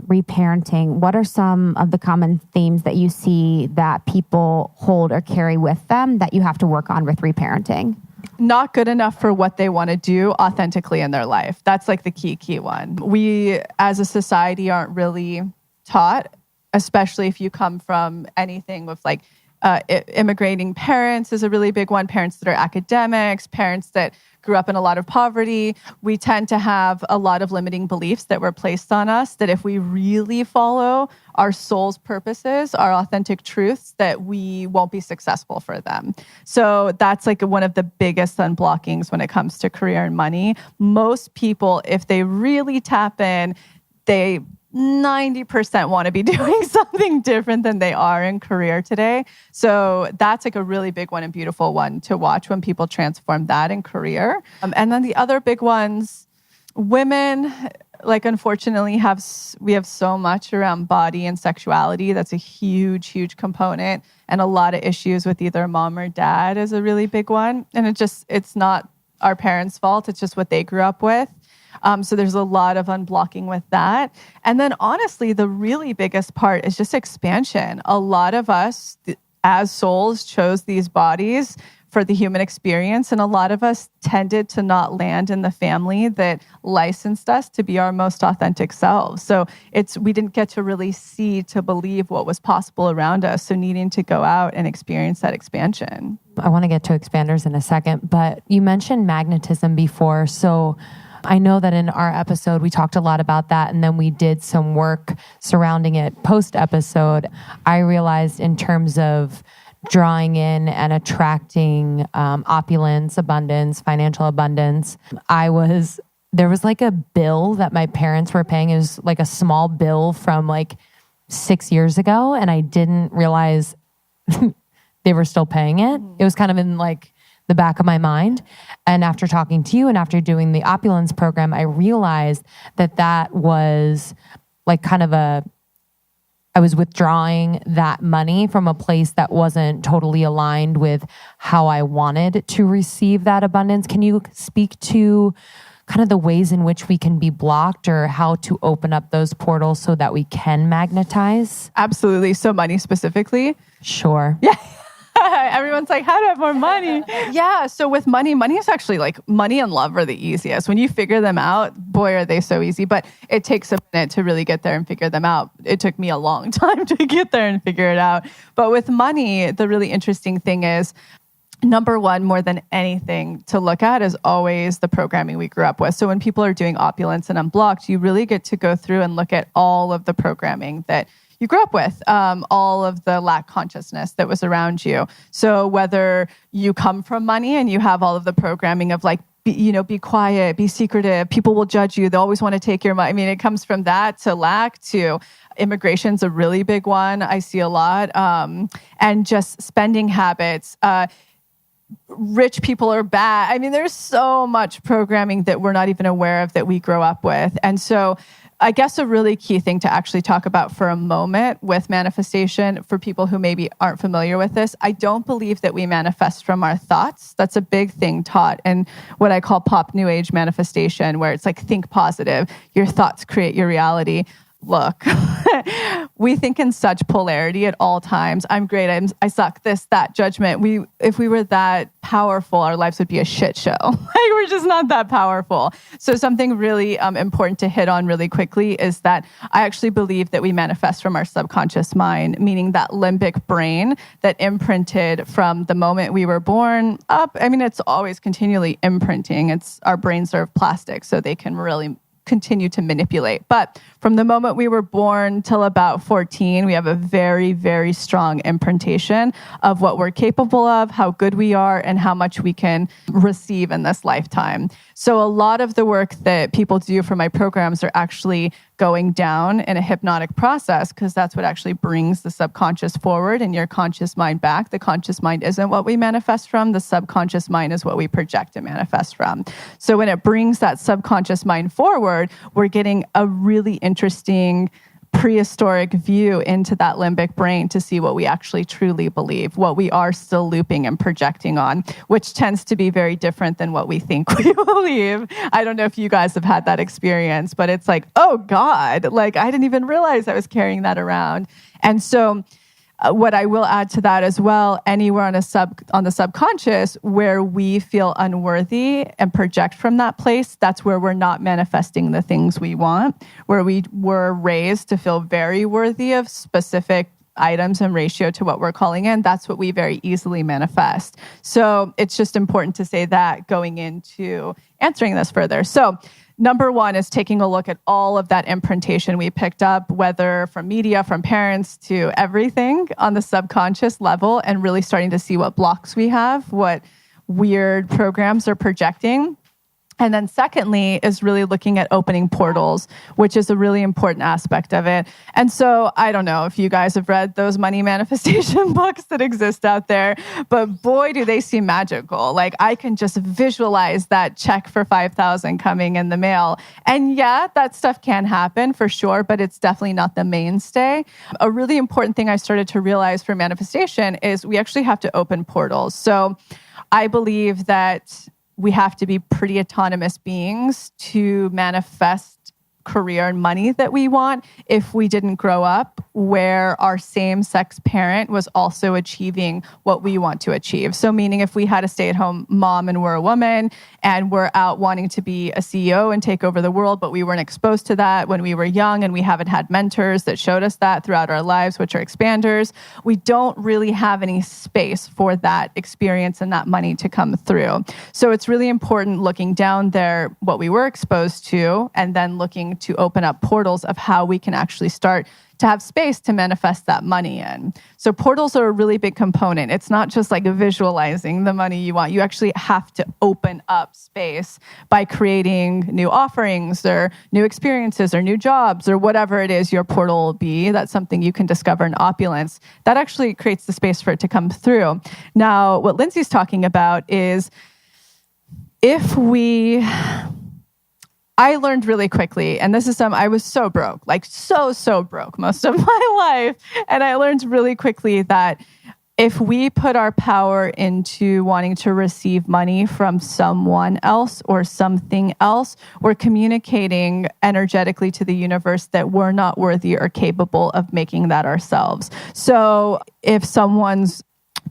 reparenting, what are some of the common themes that you see that people hold or carry with them that you have to work on with reparenting? Not good enough for what they want to do authentically in their life. That's the key one. We as a society aren't really taught, especially if you come from anything with immigrating parents is a really big one. Parents that are academics, parents that grew up in a lot of poverty. We tend to have a lot of limiting beliefs that were placed on us that if we really follow our soul's purposes, our authentic truths, that we won't be successful for them. So that's one of the biggest unblockings when it comes to career and money. Most people, if they really tap in, they 90% want to be doing something different than they are in career today. So that's a really big one and beautiful one to watch when people transform that in career. And then the other big ones, women, unfortunately we have so much around body and sexuality. That's a huge, huge component, and a lot of issues with either mom or dad is a really big one. And it's not our parents' fault. It's just what they grew up with. So there's a lot of unblocking with that. And then honestly, the really biggest part is just expansion. A lot of us as souls chose these bodies for the human experience. And a lot of us tended to not land in the family that licensed us to be our most authentic selves. So we didn't get to really see, to believe what was possible around us. So needing to go out and experience that expansion. I want to get to expanders in a second, but you mentioned magnetism before. So I know that in our episode, we talked a lot about that, and then we did some work surrounding it post-episode. I realized in terms of drawing in and attracting opulence, abundance, financial abundance, there was like a bill that my parents were paying. It was like a small bill from like 6 years ago, and I didn't realize they were still paying it. It was kind of in like the back of my mind. And after talking to you and after doing the opulence program, I realized that was like kind of I was withdrawing that money from a place that wasn't totally aligned with how I wanted to receive that abundance. Can you speak to kind of the ways in which we can be blocked or how to open up those portals so that we can magnetize? Absolutely. So money specifically? Sure. Yeah. Everyone's like, how to have more money? Yeah. So with money is actually like money and love are the easiest. When you figure them out, boy, are they so easy. But it takes a minute to really get there and figure them out. It took me a long time to get there and figure it out. But with money, the really interesting thing is, number one, more than anything to look at is always the programming we grew up with. So when people are doing opulence and unblocked, you really get to go through and look at all of the programming that you grew up with, all of the lack consciousness that was around you. So whether you come from money and you have all of the programming of like, be quiet, be secretive, people will judge you, they always want to take your money. I mean, it comes from that to lack to immigration's a really big one. I see a lot. And just spending habits. Rich people are bad. I mean, there's so much programming that we're not even aware of that we grow up with. And so I guess a really key thing to actually talk about for a moment with manifestation for people who maybe aren't familiar with this, I don't believe that we manifest from our thoughts. That's a big thing taught in what I call pop new age manifestation, where it's like, think positive. Your thoughts create your reality. Look, we think in such polarity at all times. I'm great. I suck. This, that, judgment. If we were that powerful, our lives would be a shit show. Like, we're just not that powerful. So something really important to hit on really quickly is that I actually believe that we manifest from our subconscious mind, meaning that limbic brain that imprinted from the moment we were born up. I mean, it's always continually imprinting. Our brains are of plastic, so they can really continue to manipulate. But from the moment we were born till about 14, we have a very, very strong imprintation of what we're capable of, how good we are, and how much we can receive in this lifetime. So a lot of the work that people do for my programs are actually going down in a hypnotic process, because that's what actually brings the subconscious forward and your conscious mind back. The conscious mind isn't what we manifest from. The subconscious mind is what we project and manifest from. So when it brings that subconscious mind forward, we're getting a really interesting prehistoric view into that limbic brain to see what we actually truly believe, what we are still looping and projecting on, which tends to be very different than what we think we believe. I don't know if you guys have had that experience, but it's like, oh God, like I didn't even realize I was carrying that around. And so what I will add to that as well, anywhere on the subconscious where we feel unworthy and project from that place, that's where we're not manifesting the things we want, where we were raised to feel very worthy of specific items in ratio to what we're calling in. That's what we very easily manifest. So it's just important to say that going into answering this further. So number one is taking a look at all of that imprintation we picked up, whether from media, from parents, to everything on the subconscious level, and really starting to see what blocks we have, what weird programs are projecting. And then secondly is really looking at opening portals, which is a really important aspect of it. And so I don't know if you guys have read those money manifestation books that exist out there, but boy, do they seem magical. Like I can just visualize that check for $5,000 coming in the mail. And yeah, that stuff can happen for sure, but it's definitely not the mainstay. A really important thing I started to realize for manifestation is we actually have to open portals. So I believe that we have to be pretty autonomous beings to manifest career and money that we want if we didn't grow up where our same-sex parent was also achieving what we want to achieve. So meaning if we had a stay-at-home mom and we're a woman and we're out wanting to be a CEO and take over the world, but we weren't exposed to that when we were young and we haven't had mentors that showed us that throughout our lives, which are expanders, we don't really have any space for that experience and that money to come through. So it's really important looking down there, what we were exposed to, and then looking to open up portals of how we can actually start to have space to manifest that money in. So portals are a really big component. It's not just like visualizing the money you want. You actually have to open up space by creating new offerings or new experiences or new jobs or whatever it is your portal will be. That's something you can discover in opulence. That actually creates the space for it to come through. Now, what Lindsay's talking about is I learned really quickly, and this is I was so broke, like so broke most of my life. And I learned really quickly that if we put our power into wanting to receive money from someone else or something else, we're communicating energetically to the universe that we're not worthy or capable of making that ourselves. So if someone's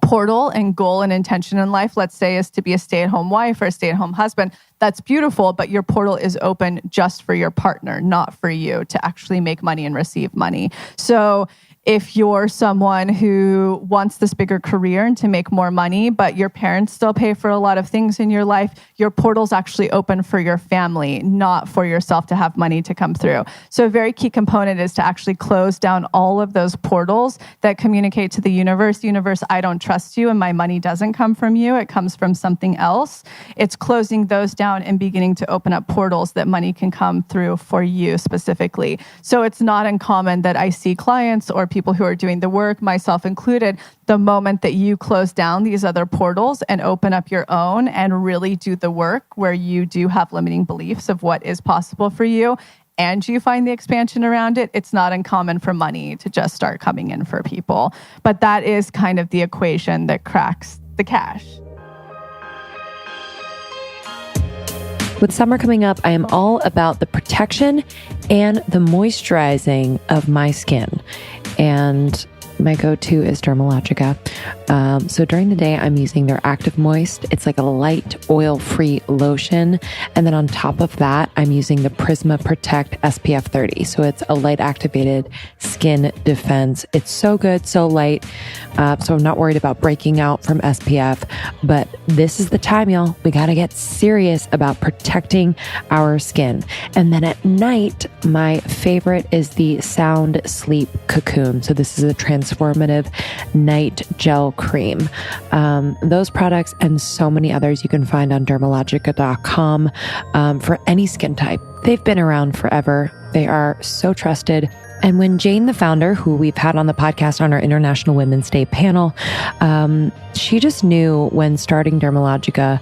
portal and goal and intention in life, let's say, is to be a stay-at-home wife or a stay-at-home husband, that's beautiful, but your portal is open just for your partner, not for you to actually make money and receive money. So if you're someone who wants this bigger career and to make more money, but your parents still pay for a lot of things in your life, your portal's actually open for your family, not for yourself to have money to come through. So a very key component is to actually close down all of those portals that communicate to the universe, I don't trust you and my money doesn't come from you, it comes from something else. It's closing those down and beginning to open up portals that money can come through for you specifically. So it's not uncommon that I see clients or people who are doing the work, myself included, the moment that you close down these other portals and open up your own and really do the work where you do have limiting beliefs of what is possible for you and you find the expansion around it, it's not uncommon for money to just start coming in for people. But that is kind of the equation that cracks the cash. With summer coming up, I am all about the protection and the moisturizing of my skin. And my go-to is Dermalogica. So during the day, I'm using their Active Moist. It's like a light oil-free lotion. And then on top of that, I'm using the Prisma Protect SPF 30. So it's a light activated skin defense. It's so good, so light. So I'm not worried about breaking out from SPF, but this is the time, y'all. We got to get serious about protecting our skin. And then at night, my favorite is the Sound Sleep Cocoon. So this is a transformative night gel cream. Those products and so many others you can find on dermalogica.com for any skin type. They've been around forever. They are so trusted. And when Jane, the founder, who we've had on the podcast on our International Women's Day panel, she just knew when starting Dermalogica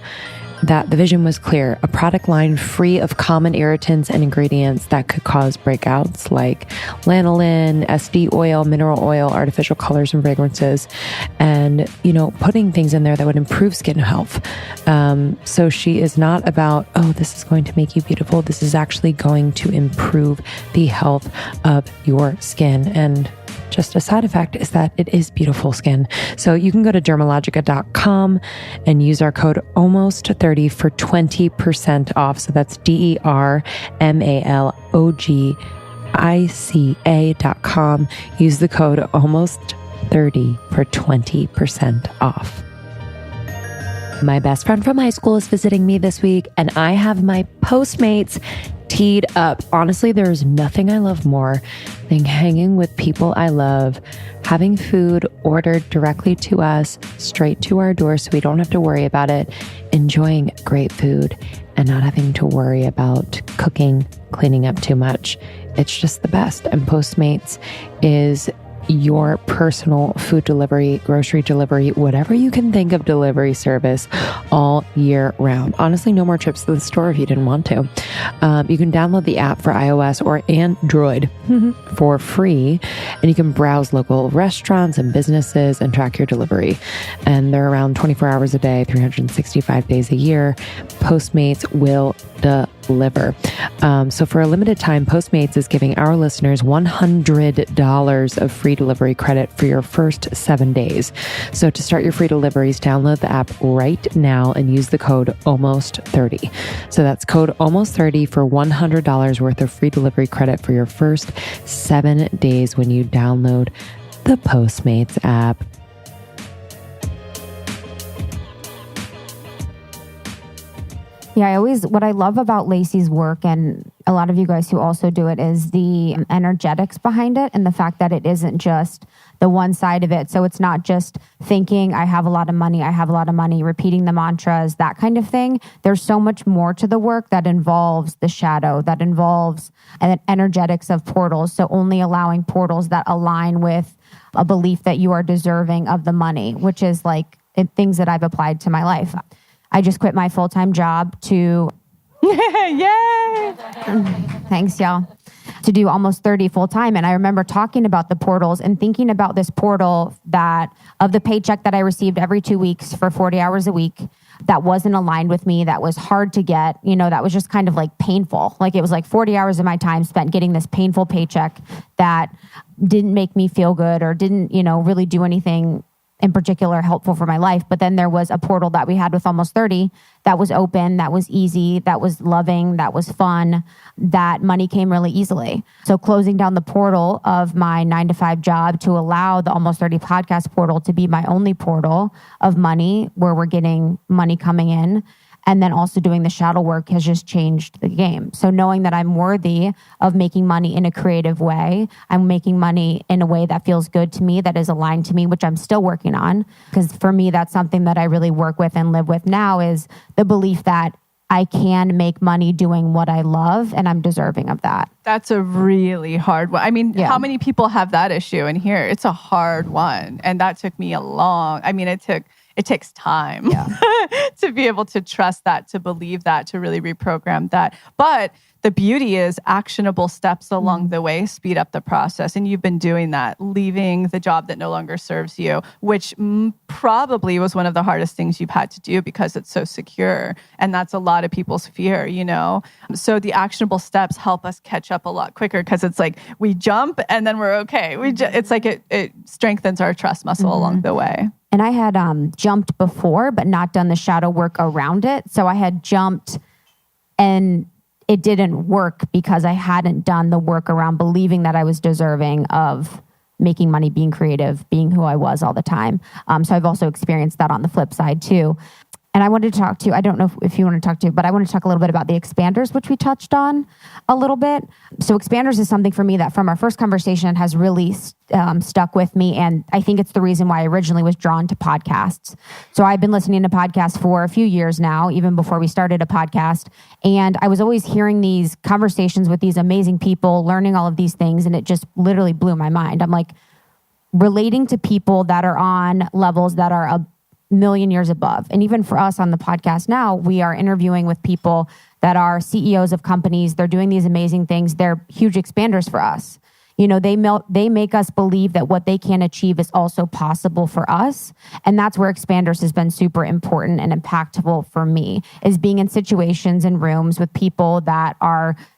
that the vision was clear, a product line free of common irritants and ingredients that could cause breakouts like lanolin, SD oil, mineral oil, artificial colors and fragrances, and, putting things in there that would improve skin health. So she is not about, this is going to make you beautiful. This is actually going to improve the health of your skin. And just a side effect is that it is beautiful skin. So you can go to dermalogica.com and use our code almost30 for 20% off. So that's DERMALOGICA.com. Use the code almost30 for 20% off. My best friend from high school is visiting me this week, and I have my Postmates teed up. Honestly, there's nothing I love more than hanging with people I love, having food ordered directly to us, straight to our door so we don't have to worry about it, enjoying great food, and not having to worry about cooking, cleaning up too much. It's just the best. And Postmates is your personal food delivery, grocery delivery, whatever you can think of delivery service all year round. Honestly, no more trips to the store if you didn't want to. You can download the app for iOS or Android for free, and you can browse local restaurants and businesses and track your delivery. And they're around 24 hours a day, 365 days a year. Postmates will deliver. So for a limited time, Postmates is giving our listeners $100 of free delivery credit for your first 7 days. So to start your free deliveries, download the app right now and use the code ALMOST30. So that's code ALMOST30 for $100 worth of free delivery credit for your first 7 days when you download the Postmates app. Yeah, what I love about Lacy's work, and a lot of you guys who also do it, is the energetics behind it and the fact that it isn't just the one side of it. So it's not just thinking, I have a lot of money, repeating the mantras, that kind of thing. There's so much more to the work that involves the shadow, that involves an energetics of portals. So only allowing portals that align with a belief that you are deserving of the money, which is like things that I've applied to my life. I just quit my full-time job to, Yay! Thanks, y'all, to do almost 30 full-time. And I remember talking about the portals and thinking about this portal that of the paycheck that I received every 2 weeks for 40 hours a week that wasn't aligned with me, that was hard to get, that was just kind of like painful. Like it was like 40 hours of my time spent getting this painful paycheck that didn't make me feel good or didn't, really do anything in particular helpful for my life. But then there was a portal that we had with Almost 30 that was open, that was easy, that was loving, that was fun, that money came really easily. So closing down the portal of my 9-to-5 job to allow the Almost 30 podcast portal to be my only portal of money where we're getting money coming in, and then also doing the shadow work has just changed the game. So knowing that I'm worthy of making money in a creative way, I'm making money in a way that feels good to me, that is aligned to me, which I'm still working on. Because for me, that's something that I really work with and live with now, is the belief that I can make money doing what I love and I'm deserving of that. That's a really hard one. I mean, How many people have that issue in here? It's a hard one. And that took me it takes time to be able to trust that, to believe that, to really reprogram that. But the beauty is actionable steps along the way speed up the process. And you've been doing that, leaving the job that no longer serves you, which probably was one of the hardest things you've had to do because it's so secure. And that's a lot of people's fear, So the actionable steps help us catch up a lot quicker because it's like we jump and then we're okay. It's like it strengthens our trust muscle along the way. And I had jumped before, but not done the shadow work around it. So I had jumped and it didn't work because I hadn't done the work around believing that I was deserving of making money, being creative, being who I was all the time. So I've also experienced that on the flip side too. And I wanted to talk to you, I don't know if you want to talk to, but I want to talk a little bit about the expanders, which we touched on a little bit. So expanders is something for me that from our first conversation has really stuck with me. And I think it's the reason why I originally was drawn to podcasts. So I've been listening to podcasts for a few years now, even before we started a podcast. And I was always hearing these conversations with these amazing people, learning all of these things. And it just literally blew my mind. I'm like relating to people that are on levels that are a million years above. And even for us on the podcast now, we are interviewing with people that are CEOs of companies. They're doing these amazing things. They're huge expanders for us. They make us believe that what they can achieve is also possible for us. And that's where expanders has been super important and impactful for me, is being in situations and rooms with people that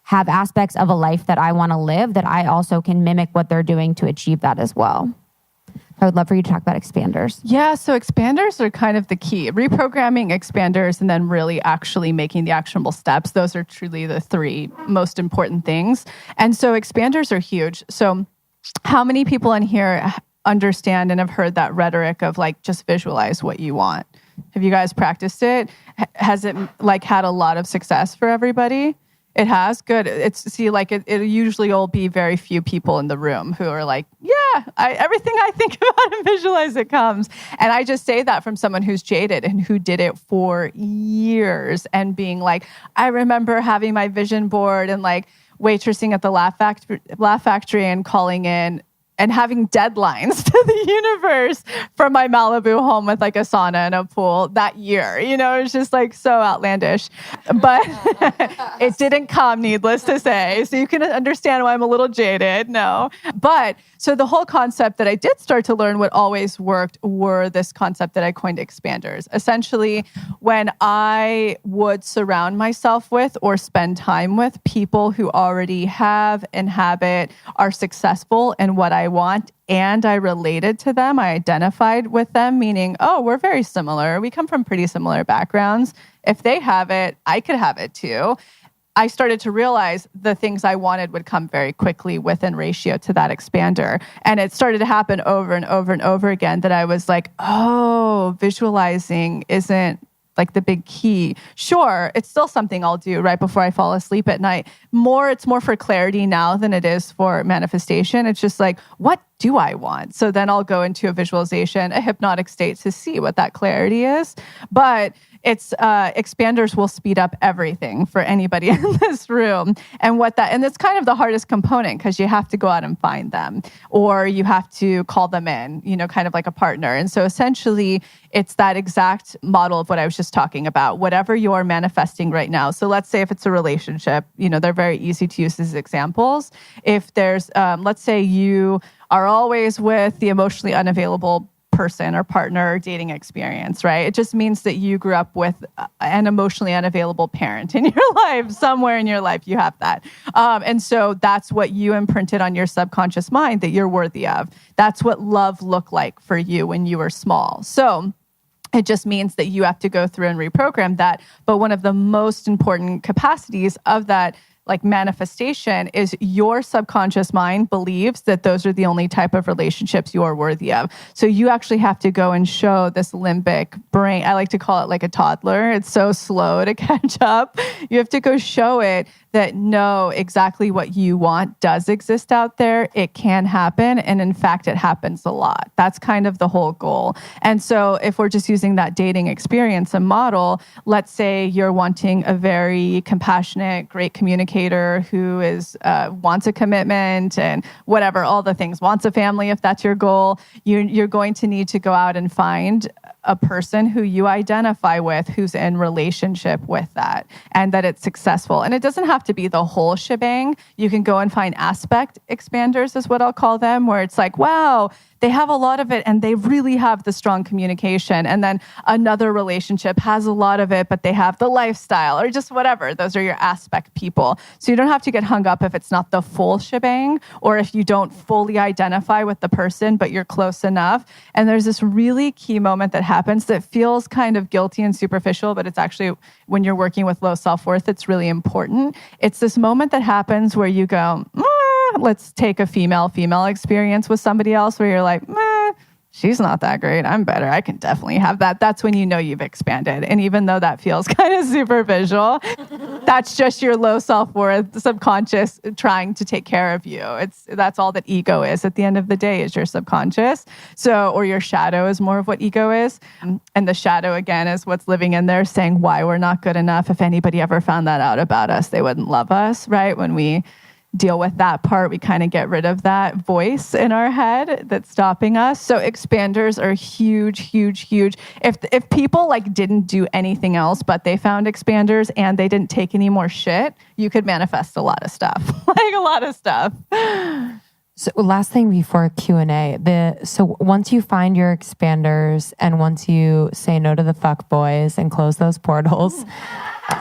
have aspects of a life that I want to live, that I also can mimic what they're doing to achieve that as well. I would love for you to talk about expanders. Yeah, so expanders are kind of the key. Reprogramming, expanders, and then really actually making the actionable steps. Those are truly the three most important things. And so expanders are huge. So how many people in here understand and have heard that rhetoric of like, just visualize what you want? Have you guys practiced it? Has it had a lot of success for everybody? It has? Good. It usually will be very few people in the room who are like, everything I think about and visualize, it comes. And I just say that from someone who's jaded and who did it for years and being like, I remember having my vision board and like waitressing at the Laugh Factory and calling in and having deadlines to the universe for my Malibu home with like a sauna and a pool that year. You know, it was just like so outlandish, but it didn't come, needless to say. So you can understand why I'm a little jaded. No, but so the whole concept that I did start to learn what always worked were this concept that I coined expanders. Essentially, when I would surround myself with or spend time with people who already have, inhabit, are successful in what I want, and I related to them, I identified with them, meaning, oh, we're very similar. We come from pretty similar backgrounds. If they have it, I could have it too. I started to realize the things I wanted would come very quickly within ratio to that expander. And it started to happen over and over and over again that I was like, oh, visualizing isn't like the big key. Sure, it's still something I'll do right before I fall asleep at night. It's more for clarity now than it is for manifestation. It's just like, what do I want? So then I'll go into a visualization, a hypnotic state to see what that clarity is. But it's expanders will speed up everything for anybody in this room. And it's kind of the hardest component because you have to go out and find them, or you have to call them in, you know, kind of like a partner. And so essentially it's that exact model of what I was just talking about, whatever you're manifesting right now. So let's say if it's a relationship, you know, they're very easy to use as examples. If there's, let's say you are always with the emotionally unavailable person or partner or dating experience, right? It just means that you grew up with an emotionally unavailable parent in your life. Somewhere in your life, you have that. And so that's what you imprinted on your subconscious mind that you're worthy of. That's what love looked like for you when you were small. So it just means that you have to go through and reprogram that. But one of the most important capacities of that like manifestation is your subconscious mind believes that those are the only type of relationships you are worthy of. So you actually have to go and show this limbic brain. I like to call it like a toddler. It's so slow to catch up. You have to go show it that no, exactly what you want does exist out there. It can happen. And in fact, it happens a lot. That's kind of the whole goal. And so if we're just using that dating experience and model, let's say you're wanting a very compassionate, great communicator who is wants a commitment and whatever, all the things, wants a family if that's your goal. You're going to need to go out and find a person who you identify with who's in relationship with that and that it's successful. And it doesn't have to be the whole shebang. You can go and find aspect expanders is what I'll call them, where it's like, wow, they have a lot of it and they really have the strong communication. And then another relationship has a lot of it, but they have the lifestyle or just whatever. Those are your aspect people. So you don't have to get hung up if it's not the full shebang or if you don't fully identify with the person, but you're close enough. And there's this really key moment that happens that feels kind of guilty and superficial, but it's actually when you're working with low self-worth, it's really important. It's this moment that happens where you go, let's take a female experience with somebody else where you're like, she's not that great. I'm better. I can definitely have that. That's when you know you've expanded. And even though that feels kind of superficial, that's just your low self-worth, subconscious trying to take care of you. That's all that ego is at the end of the day is your subconscious. So, or your shadow is more of what ego is. And the shadow again is what's living in there saying why we're not good enough. If anybody ever found that out about us, they wouldn't love us, right? When we deal with that part, we kind of get rid of that voice in our head that's stopping us. So expanders are huge, huge, huge. If people like didn't do anything else, but they found expanders and they didn't take any more shit, you could manifest a lot of stuff, like a lot of stuff. So last thing before Q&A, so once you find your expanders and once you say no to the fuck boys and close those portals,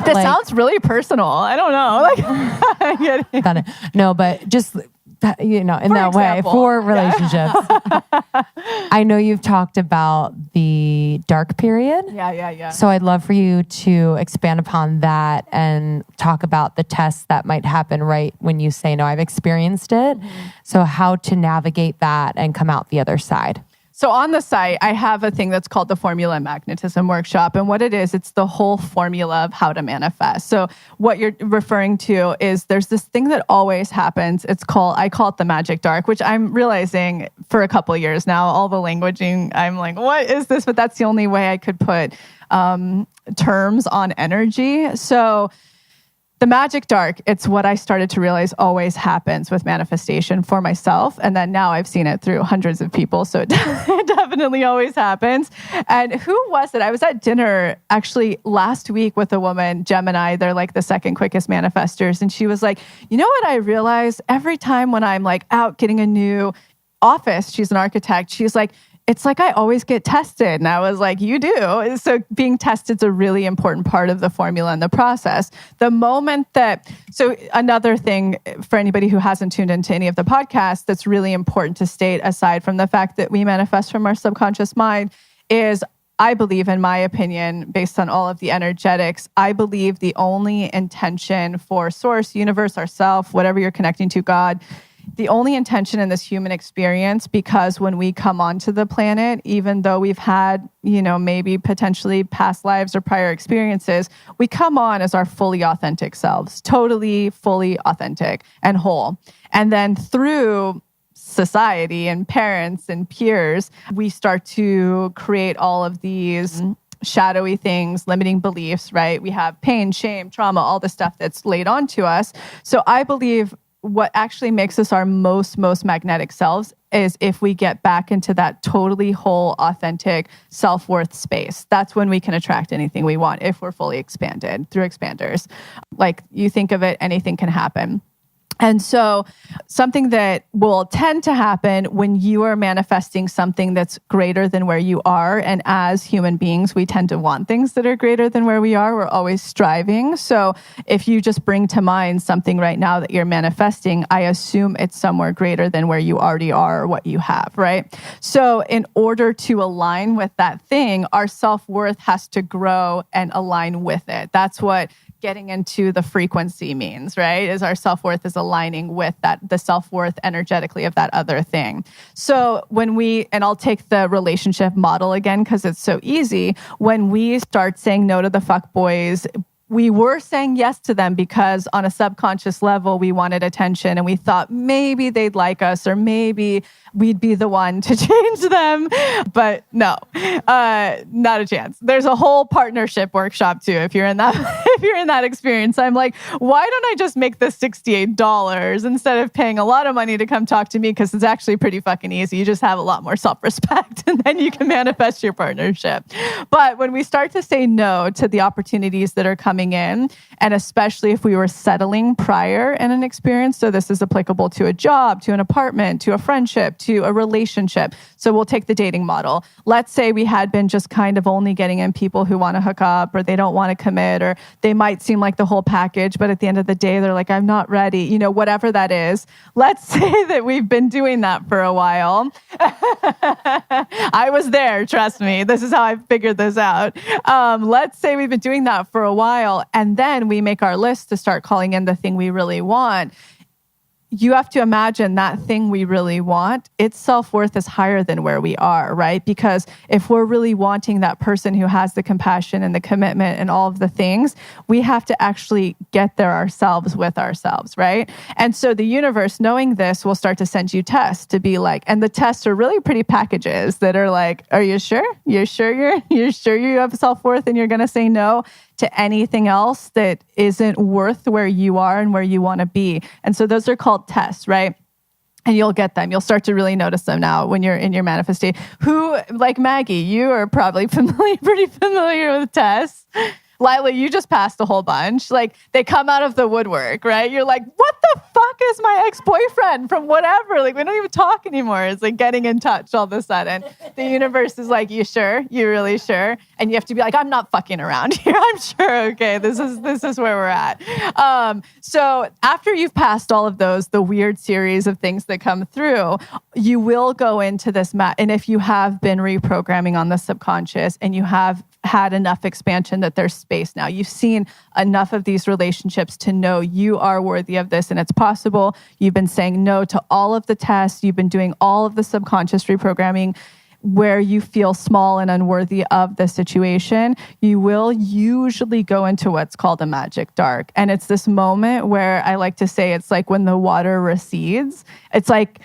this sounds really personal. I don't know. Got it. No, but just, in that way for relationships. I know you've talked about the dark period. Yeah. So I'd love for you to expand upon that and talk about the tests that might happen right when you say, no, I've experienced it. Mm-hmm. So how to navigate that and come out the other side. So on the site, I have a thing that's called the Formula Magnetism Workshop. And what it is, it's the whole formula of how to manifest. So what you're referring to is there's this thing that always happens. I call it the magic dark, which I'm realizing for a couple of years now, all the languaging, I'm like, what is this? But that's the only way I could put terms on energy. So The magic dark, it's what I started to realize always happens with manifestation for myself. And then now I've seen it through hundreds of people. So it definitely always happens. And who was it? I was at dinner actually last week with a woman, Gemini. They're like the second quickest manifestors. And she was like, you know what I realized? Every time when I'm like out getting a new office, she's an architect, she's like, it's like I always get tested. And I was like, you do. So being tested is a really important part of the formula and the process. The moment so another thing for anybody who hasn't tuned into any of the podcasts that's really important to state, aside from the fact that we manifest from our subconscious mind, is I believe, in my opinion, based on all of the energetics, I believe the only intention for source, universe, ourself, whatever you're connecting to, God, the only intention in this human experience, because when we come onto the planet, even though we've had, maybe potentially past lives or prior experiences, we come on as our fully authentic selves, totally, fully authentic and whole. And then through society and parents and peers, we start to create all of these shadowy things, limiting beliefs, right? We have pain, shame, trauma, all the stuff that's laid onto us. So I believe what actually makes us our most magnetic selves is if we get back into that totally whole, authentic self-worth space. That's when we can attract anything we want if we're fully expanded through expanders. Like you think of it, anything can happen. And so something that will tend to happen when you are manifesting something that's greater than where you are, and as human beings, we tend to want things that are greater than where we are. We're always striving. So if you just bring to mind something right now that you're manifesting, I assume it's somewhere greater than where you already are or what you have, right? So in order to align with that thing, our self-worth has to grow and align with it. That's what getting into the frequency means, right? Is our self-worth is aligning with the self-worth energetically of that other thing. So and I'll take the relationship model again, because it's so easy. When we start saying no to the fuckboys, we were saying yes to them because on a subconscious level, we wanted attention and we thought maybe they'd like us or maybe we'd be the one to change them. But no, not a chance. There's a whole partnership workshop too. If you're in that experience, I'm like, why don't I just make this $68 instead of paying a lot of money to come talk to me? Because it's actually pretty fucking easy. You just have a lot more self-respect and then you can manifest your partnership. But when we start to say no to the opportunities that are coming in, and especially if we were settling prior in an experience, so this is applicable to a job, to an apartment, to a friendship, to a relationship. So we'll take the dating model. Let's say we had been just kind of only getting in people who want to hook up, or they don't want to commit, or they might seem like the whole package, but at the end of the day, they're like, I'm not ready, whatever that is. Let's say that we've been doing that for a while. I was there, trust me. This is how I figured this out. Let's say we've been doing that for a while, and then we make our list to start calling in the thing we really want. You have to imagine that thing we really want, its self-worth is higher than where we are, right? Because if we're really wanting that person who has the compassion and the commitment and all of the things, we have to actually get there ourselves with ourselves, right? And so the universe, knowing this, will start to send you tests to be like, and the tests are really pretty packages that are like, are you sure? You're sure you have self-worth and you're going to say no to anything else that isn't worth where you are and where you want to be. And so those are called tests, right? And you'll get them. You'll start to really notice them now when you're in your manifestation. Who, like Maggie, you are probably pretty familiar with tests. Lila, you just passed a whole bunch. Like, they come out of the woodwork, right? You're like, what the fuck is my ex-boyfriend from whatever? Like, we don't even talk anymore. It's like getting in touch all of a sudden. The universe is like, you sure? You really sure? And you have to be like, I'm not fucking around here. I'm sure. Okay, this is where we're at. So after you've passed all of those, the weird series of things that come through, you will go into this and if you have been reprogramming on the subconscious and you have had enough expansion that there's space now. You've seen enough of these relationships to know you are worthy of this and it's possible. You've been saying no to all of the tests. You've been doing all of the subconscious reprogramming where you feel small and unworthy of the situation. You will usually go into what's called a magic dark. And it's this moment where I like to say it's like when the water recedes. It's like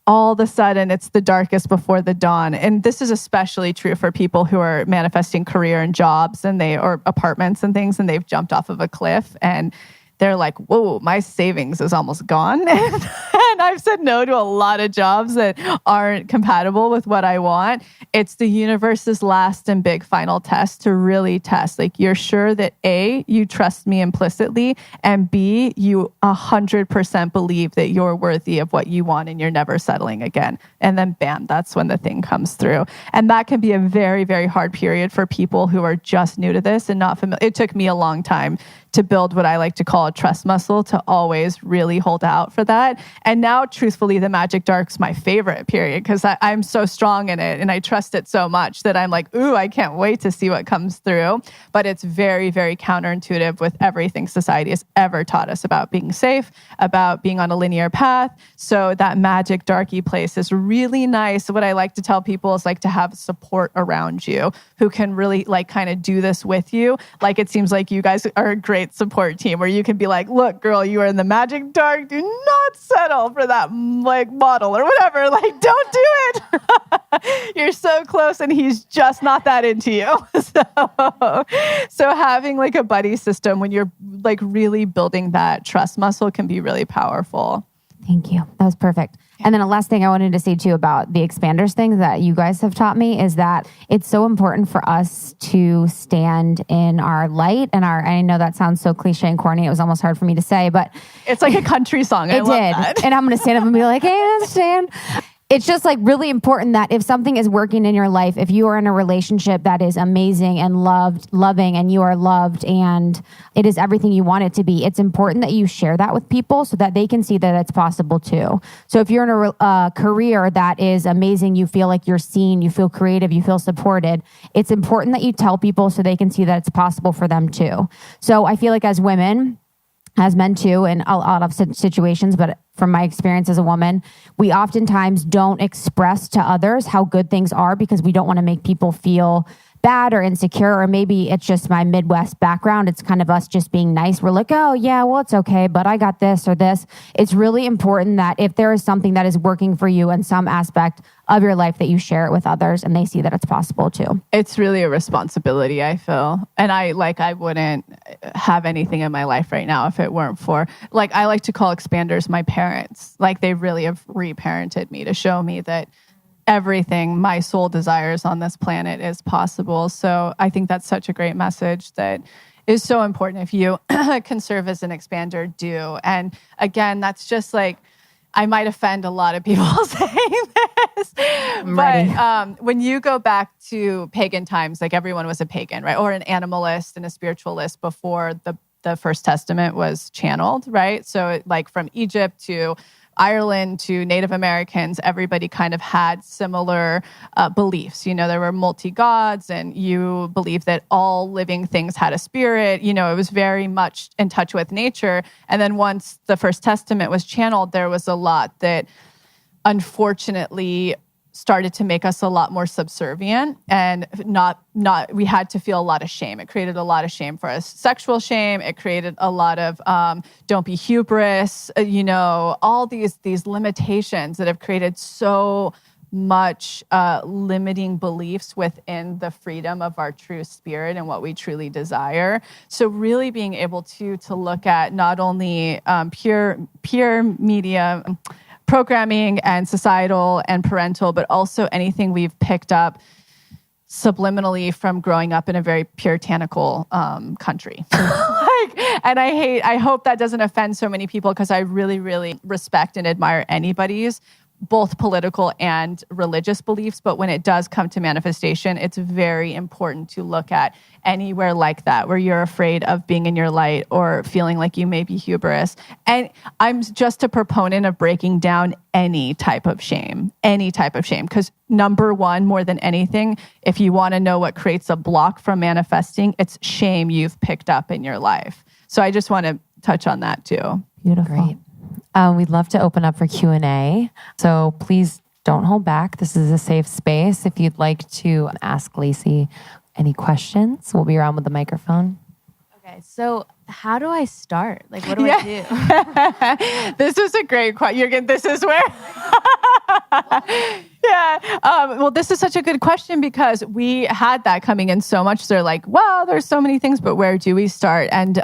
all of a sudden, it's the darkest before the dawn. And this is especially true for people who are manifesting career and jobs or apartments and things, and they've jumped off of a cliff and they're like, whoa, my savings is almost gone. And I've said no to a lot of jobs that aren't compatible with what I want. It's the universe's last and big final test to really test. Like, you're sure that A, you trust me implicitly, and B, you 100% believe that you're worthy of what you want and you're never settling again. And then bam, that's when the thing comes through. And that can be a very, very hard period for people who are just new to this and not familiar. It took me a long time to build what I like to call a trust muscle, to always really hold out for that. And now, truthfully, the Magic Dark's my favorite period because I'm so strong in it and I trust it so much that I'm like, ooh, I can't wait to see what comes through. But it's very, very counterintuitive with everything society has ever taught us about being safe, about being on a linear path. So that Magic Darky place is really nice. What I like to tell people is like to have support around you who can really like kind of do this with you. Like, it seems like you guys are a great support team where you can be like, look, girl, you are in the Magic Dark. Do not settle for that like model or whatever. Like, don't do it. You're so close and he's just not that into you. So having like a buddy system when you're like really building that trust muscle can be really powerful. Thank you. That was perfect. And then the last thing I wanted to say too about the expanders thing that you guys have taught me is that it's so important for us to stand in our light and I know that sounds so cliche and corny. It was almost hard for me to say, but it's like a country song. I love that. And I'm going to stand up and be like, hey, I understand. It's just like really important that if something is working in your life, if you are in a relationship that is amazing and loving, and you are loved and it is everything you want it to be, it's important that you share that with people so that they can see that it's possible too. So if you're in a career that is amazing, you feel like you're seen, you feel creative, you feel supported, it's important that you tell people so they can see that it's possible for them too. So I feel like as women, as men too, in a lot of situations, but from my experience as a woman, we oftentimes don't express to others how good things are because we don't want to make people feel bad or insecure, or maybe it's just my Midwest background. It's kind of us just being nice. We're like, oh yeah, well, it's okay, but I got this or this. It's really important that if there is something that is working for you in some aspect of your life, that you share it with others and they see that it's possible too. It's really a responsibility, I feel. And I wouldn't have anything in my life right now if it weren't for, like, I like to call expanders my parents. Like, they really have reparented me to show me that everything my soul desires on this planet is possible. So I think that's such a great message that is so important. If you can serve as an expander, do. And again, that's just like, I might offend a lot of people saying this, but when you go back to pagan times, like everyone was a pagan, right? Or an animalist and a spiritualist before the First Testament was channeled, right? So like from Egypt to Ireland to Native Americans, everybody kind of had similar beliefs. You know, there were multi-gods and you believed that all living things had a spirit. You know, it was very much in touch with nature. And then once the First Testament was channeled, there was a lot that unfortunately started to make us a lot more subservient and not we had to feel a lot of shame. It created a lot of shame for us. Sexual shame. It created a lot of don't be hubris, you know, all these limitations that have created so much limiting beliefs within the freedom of our true spirit and what we truly desire. So really being able to look at not only pure media programming and societal and parental, but also anything we've picked up subliminally from growing up in a very puritanical country. And I hope that doesn't offend so many people because I really, really respect and admire anybody's both political and religious beliefs. But when it does come to manifestation, it's very important to look at anywhere like that, where you're afraid of being in your light or feeling like you may be hubris. And I'm just a proponent of breaking down any type of shame. Because number one, more than anything, if you want to know what creates a block from manifesting, it's shame you've picked up in your life. So I just want to touch on that too. Beautiful. Great. We'd love to open up for Q&A. So please don't hold back. This is a safe space. If you'd like to ask Lacey any questions, we'll be around with the microphone. Okay, so how do I start? Like, what do I do? This is a great question. This is where... Yeah. Well, this is such a good question because we had that coming in so much. They're like, wow, there's so many things, but where do we start? And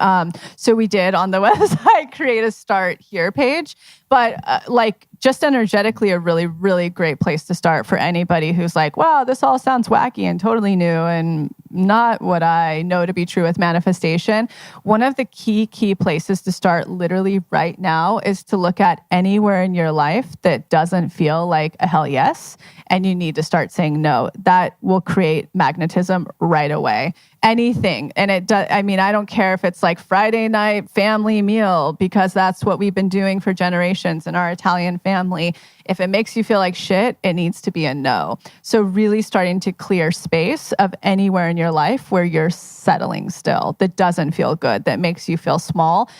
so we did on the website create a start here page. But like just energetically, a really, really great place to start for anybody who's like, wow, this all sounds wacky and totally new and not what I know to be true with manifestation. One of the key places to start literally right now is to look at anywhere in your life that doesn't feel like a hell yes. And you need to start saying no. That will create magnetism right away. Anything. And it does, I mean, I don't care if it's like Friday night family meal, because that's what we've been doing for generations in our Italian family. If it makes you feel like shit, it needs to be a no. So really starting to clear space of anywhere in your life where you're settling still, that doesn't feel good, that makes you feel small.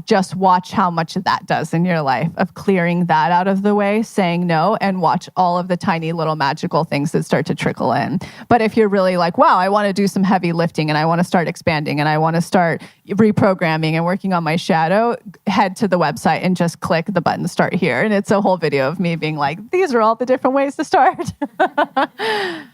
Just watch how much that does in your life of clearing that out of the way, saying no, and watch all of the tiny little magical things that start to trickle in. But if you're really like, wow, I want to do some heavy lifting and I want to start expanding and I want to start reprogramming and working on my shadow, head to the website and just click the button start here. And it's a whole video of me being like, these are all the different ways to start. Awesome.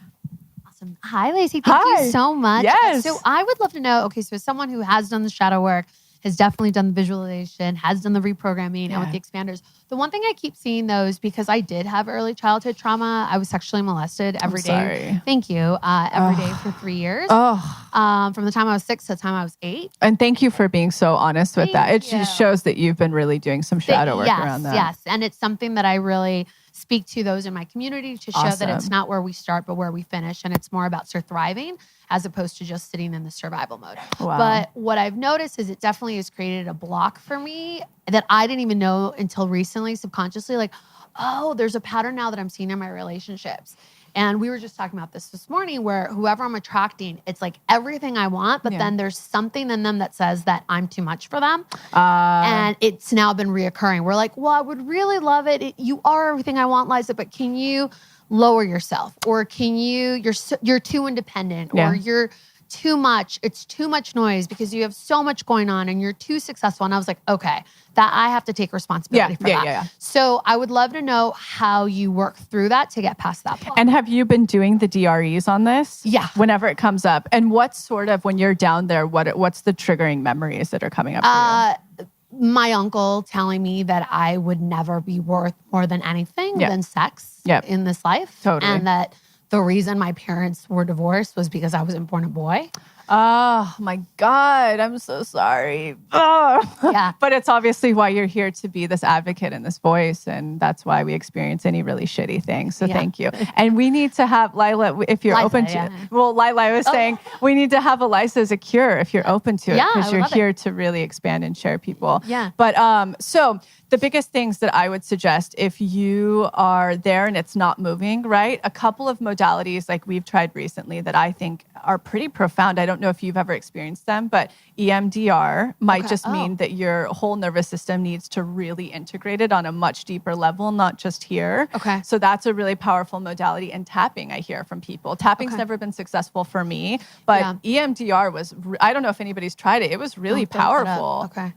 Hi, Lacey. Thank you so much. Yes. So I would love to know, okay, so as someone who has done the shadow work, has definitely done the visualization, has done the reprogramming, and with the expanders. The one thing I keep seeing though is because I did have early childhood trauma. I was sexually molested every day. Sorry. Thank you. Every day for 3 years. From the time I was 6 to the time I was 8. And thank you for being so honest with that. It you. just shows that you've been really doing some shadow work around that. Yes. And it's something that I really speak to those in my community to show that it's not where we start, but where we finish. And it's more about thriving as opposed to just sitting in the survival mode. Wow. But what I've noticed is it definitely has created a block for me that I didn't even know until recently, subconsciously, like, oh, there's a pattern now that I'm seeing in my relationships. And we were just talking about this morning where whoever I'm attracting, it's like everything I want, but then there's something in them that says that I'm too much for them. And it's now been reoccurring. We're like, well, I would really love it. You are everything I want, Liza, but can you lower yourself? Or can you're too independent or you're too much. It's too much noise because you have so much going on and you're too successful. And I was like, okay, that I have to take responsibility for that. Yeah. So I would love to know how you work through that to get past that point. And have you been doing the DREs on this? Yeah. Whenever it comes up. And what sort of, when you're down there, what's the triggering memories that are coming up for you? My uncle telling me that I would never be worth more than anything than sex in this life. Totally. And that the reason my parents were divorced was because I wasn't born a boy. Oh my God, I'm so sorry. Oh. Yeah. But it's obviously why you're here, to be this advocate and this voice. And that's why we experience any really shitty thing. So thank you. And we need to have, Lila, if you're open to it. Well, Lila was saying we need to have Eliza as a cure if you're open to it. Because you're here to really expand and share people. Yeah. But so the biggest things that I would suggest if you are there and it's not moving, right? A couple of modalities like we've tried recently that I think are pretty profound. I don't know if you've ever experienced them, but EMDR might just mean that your whole nervous system needs to really integrate it on a much deeper level, not just here. Okay. So that's a really powerful modality. And tapping, I hear from people. Tapping's never been successful for me, but EMDR was, I don't know if anybody's tried it. It was really powerful. Okay.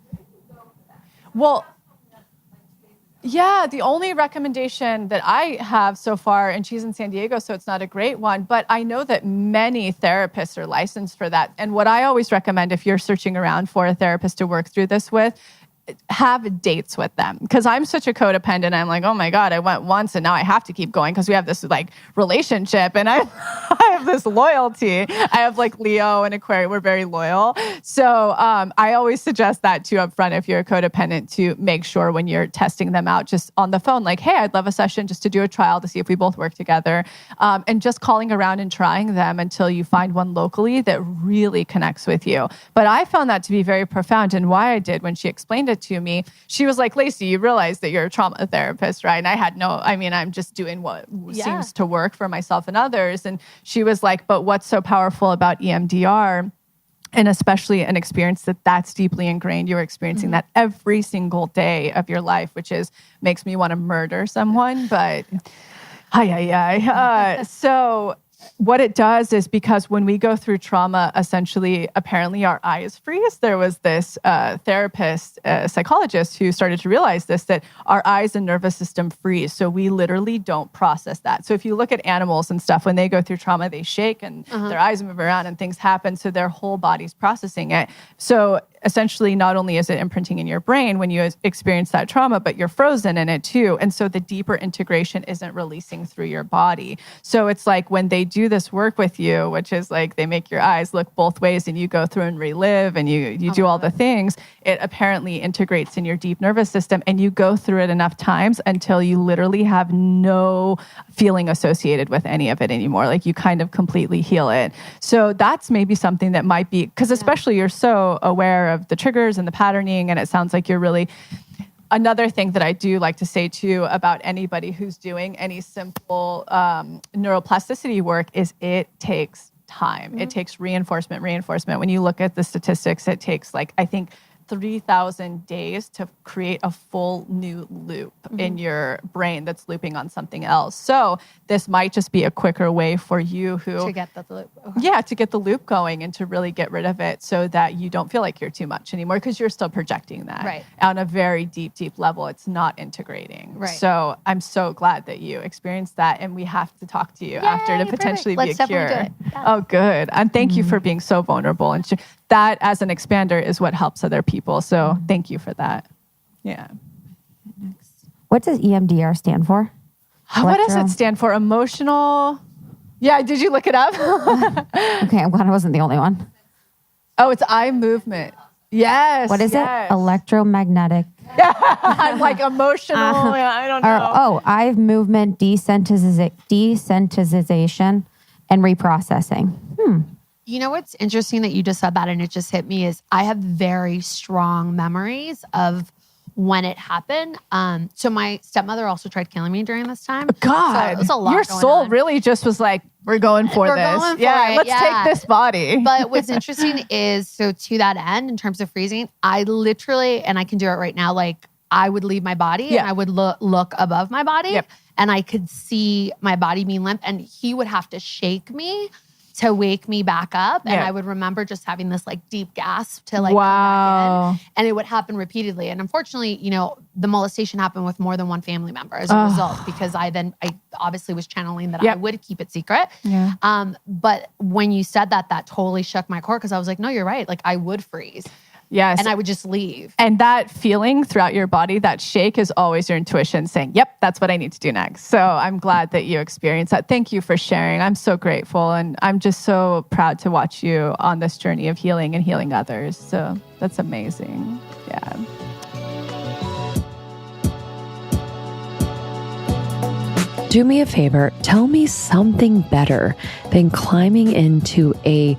Well, yeah, the only recommendation that I have so far, and she's in San Diego, so it's not a great one, but I know that many therapists are licensed for that. And what I always recommend if you're searching around for a therapist to work through this with, have dates with them. Because I'm such a codependent. I'm like, oh my God, I went once and now I have to keep going because we have this like relationship and I have this loyalty. I have like Leo and Aquarius. We're very loyal. So I always suggest that too up front if you're a codependent, to make sure when you're testing them out just on the phone, like, hey, I'd love a session just to do a trial to see if we both work together. And just calling around and trying them until you find one locally that really connects with you. But I found that to be very profound. And why I did when she explained it to me, she was like, Lacey, you realize that you're a trauma therapist, right? And I had I'm just doing what seems to work for myself and others. And she was like, but what's so powerful about EMDR, and especially an experience that's deeply ingrained, you're experiencing that every single day of your life, which makes me want to murder someone, but so what it does is, because when we go through trauma, essentially, apparently our eyes freeze. There was this therapist, psychologist who started to realize this, that our eyes and nervous system freeze. So we literally don't process that. So if you look at animals and stuff, when they go through trauma, they shake and their eyes move around and things happen. So their whole body's processing it. So essentially, not only is it imprinting in your brain when you experience that trauma, but you're frozen in it too. And so the deeper integration isn't releasing through your body. So it's like when they do this work with you, which is like they make your eyes look both ways and you go through and relive and you do all the things, it apparently integrates in your deep nervous system, and you go through it enough times until you literally have no feeling associated with any of it anymore. Like you kind of completely heal it. So that's maybe something that might be, because especially you're so aware of the triggers and the patterning, and it sounds like you're really... Another thing that I do like to say too about anybody who's doing any simple neuroplasticity work is it takes time. It takes reinforcement. When you look at the statistics, it takes I think 3,000 days to create a full new loop in your brain that's looping on something else. So this might just be a quicker way for you to get the loop. Yeah, to get the loop going and to really get rid of it so that you don't feel like you're too much anymore, because you're still projecting that. Right. On a very deep, deep level. It's not integrating. Right. So I'm so glad that you experienced that, and we have to talk to you after to potentially Let's be a cure. definitely do it. Yeah. Oh, good. And thank you for being so vulnerable. And that as an expander is what helps other people. So thank you for that. Yeah. What does EMDR stand for? What does it stand for? Emotional. Yeah. Did you look it up? Okay. I'm glad I wasn't the only one. Oh, it's eye movement. Yes. What is it? Electromagnetic. I'm like emotional. I don't know. Eye movement, desensitization, and reprocessing. You know what's interesting that you just said that and it just hit me is I have very strong memories of when it happened. So my stepmother also tried killing me during this time. God, so it was a lot your going soul on. Really just was like, we're going for this. Going for let's take this body. But what's interesting is, so to that end, in terms of freezing, I literally, and I can do it right now, I would leave my body and I would look above my body and I could see my body being limp, and he would have to shake me to wake me back up. And I would remember just having this deep gasp to come back in. And it would happen repeatedly. And unfortunately, the molestation happened with more than one family member as a result, because I obviously was channeling that I would keep it secret. Yeah. But when you said that totally shook my core, because I was like, no, you're right. I would freeze. Yes. And I would just leave. And that feeling throughout your body, that shake, is always your intuition saying, yep, that's what I need to do next. So I'm glad that you experienced that. Thank you for sharing. I'm so grateful. And I'm just so proud to watch you on this journey of healing and healing others. So that's amazing. Yeah. Do me a favor, tell me something better than climbing into a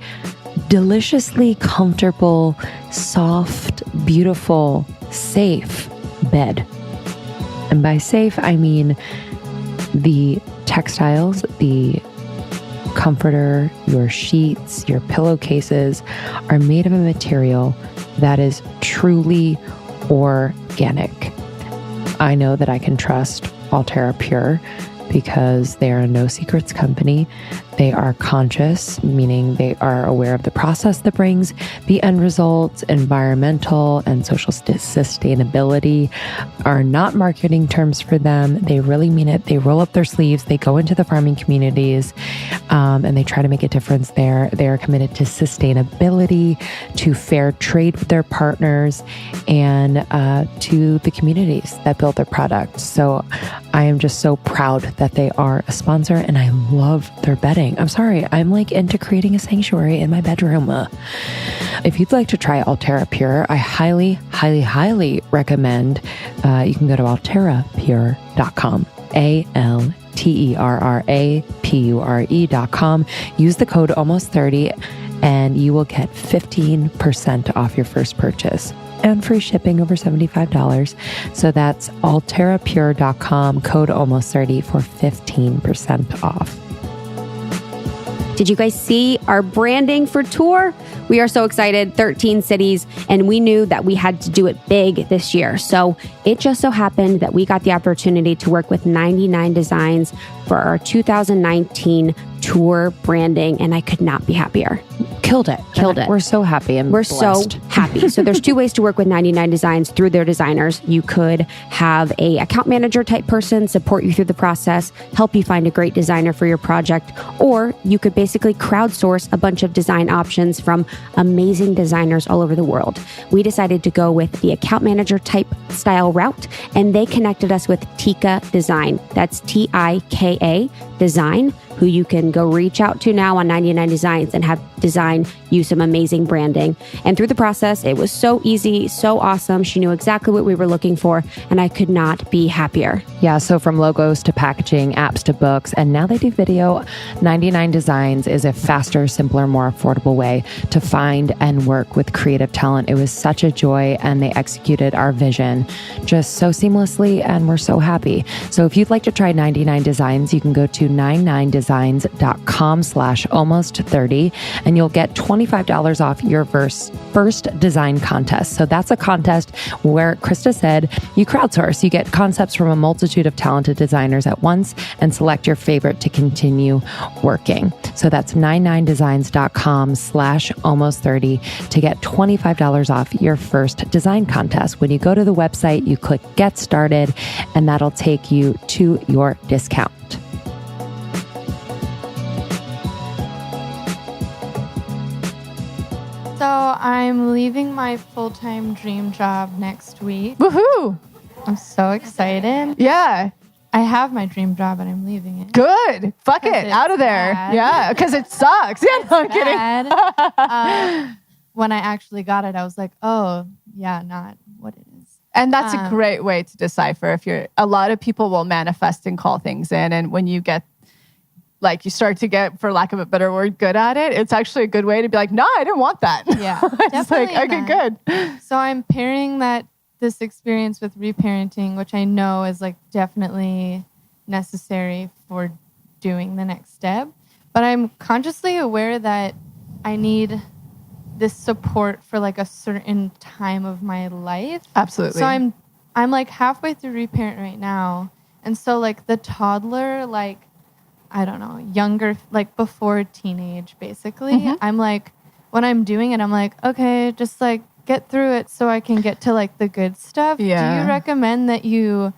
deliciously comfortable, soft, beautiful, safe bed. And by safe, I mean the textiles, the comforter, your sheets, your pillowcases are made of a material that is truly organic. I know that I can trust Altera Pure because they are a no secrets company. They are conscious, meaning they are aware of the process that brings the end results. Environmental and social sustainability are not marketing terms for them. They really mean it. They roll up their sleeves. They go into the farming communities and they try to make a difference there. They are committed to sustainability, to fair trade with their partners, and to the communities that build their products. So I am just so proud that they are a sponsor, and I love their bedding. I'm sorry, I'm into creating a sanctuary in my bedroom. If you'd like to try Altera Pure, I highly, highly, highly recommend you can go to alterapure.com. ALTERRAPURE.com. Use the code almost30 and you will get 15% off your first purchase and free shipping over $75. So that's alterapure.com, code almost30 for 15% off. Did you guys see our branding for tour? We are so excited, 13 cities, and we knew that we had to do it big this year. So it just so happened that we got the opportunity to work with 99 Designs for our 2019 tour, branding, and I could not be happier. Killed it. We're so happy and We're blessed. so happy. So there's two ways to work with 99 Designs through their designers. You could have a account manager type person support you through the process, help you find a great designer for your project, or you could basically crowdsource a bunch of design options from amazing designers all over the world. We decided to go with the account manager type style route, and they connected us with Tika Design. That's Tika Design, who you can go reach out to now on 99 Designs and have design you some amazing branding. And through the process, it was so easy, so awesome. She knew exactly what we were looking for, and I could not be happier. Yeah, so from logos to packaging, apps to books, and now they do video, 99 Designs is a faster, simpler, more affordable way to find and work with creative talent. It was such a joy, and they executed our vision just so seamlessly, and we're so happy. So if you'd like to try 99 Designs, you can go to 99designs.com/almost30, and you'll get $25 off your first design contest. So that's a contest where Krista said you crowdsource. You get concepts from a multitude of talented designers at once and select your favorite to continue working. So that's 99designs.com/almost30 to get $25 off your first design contest. When you go to the website, you click Get Started, and that'll take you to your discount. So I'm leaving my full-time dream job next week. Woohoo! I'm so excited. Yeah. I have my dream job and I'm leaving it. Good. Fuck it. it's Out of there. bad. Yeah. Because it sucks. Yeah. No, I'm kidding. Bad. When I actually got it, I was like, oh, yeah, not what it is. And that's a great way to decipher. A lot of people will manifest and call things in. And when you get, like, you start to get, for lack of a better word, good at it, it's actually a good way to be like, no, I didn't want that. Yeah. It's like, okay, good. So I'm pairing this experience with reparenting, which I know is like definitely necessary for doing the next step. But I'm consciously aware that I need this support for like a certain time of my life. Absolutely. So I'm like halfway through reparent right now. And so like the toddler, like, I don't know, younger, like before teenage, basically. Mm-hmm. I'm like, when I'm doing it, I'm like, okay, just like get through it so I can get to like the good stuff. Yeah. Do you recommend that you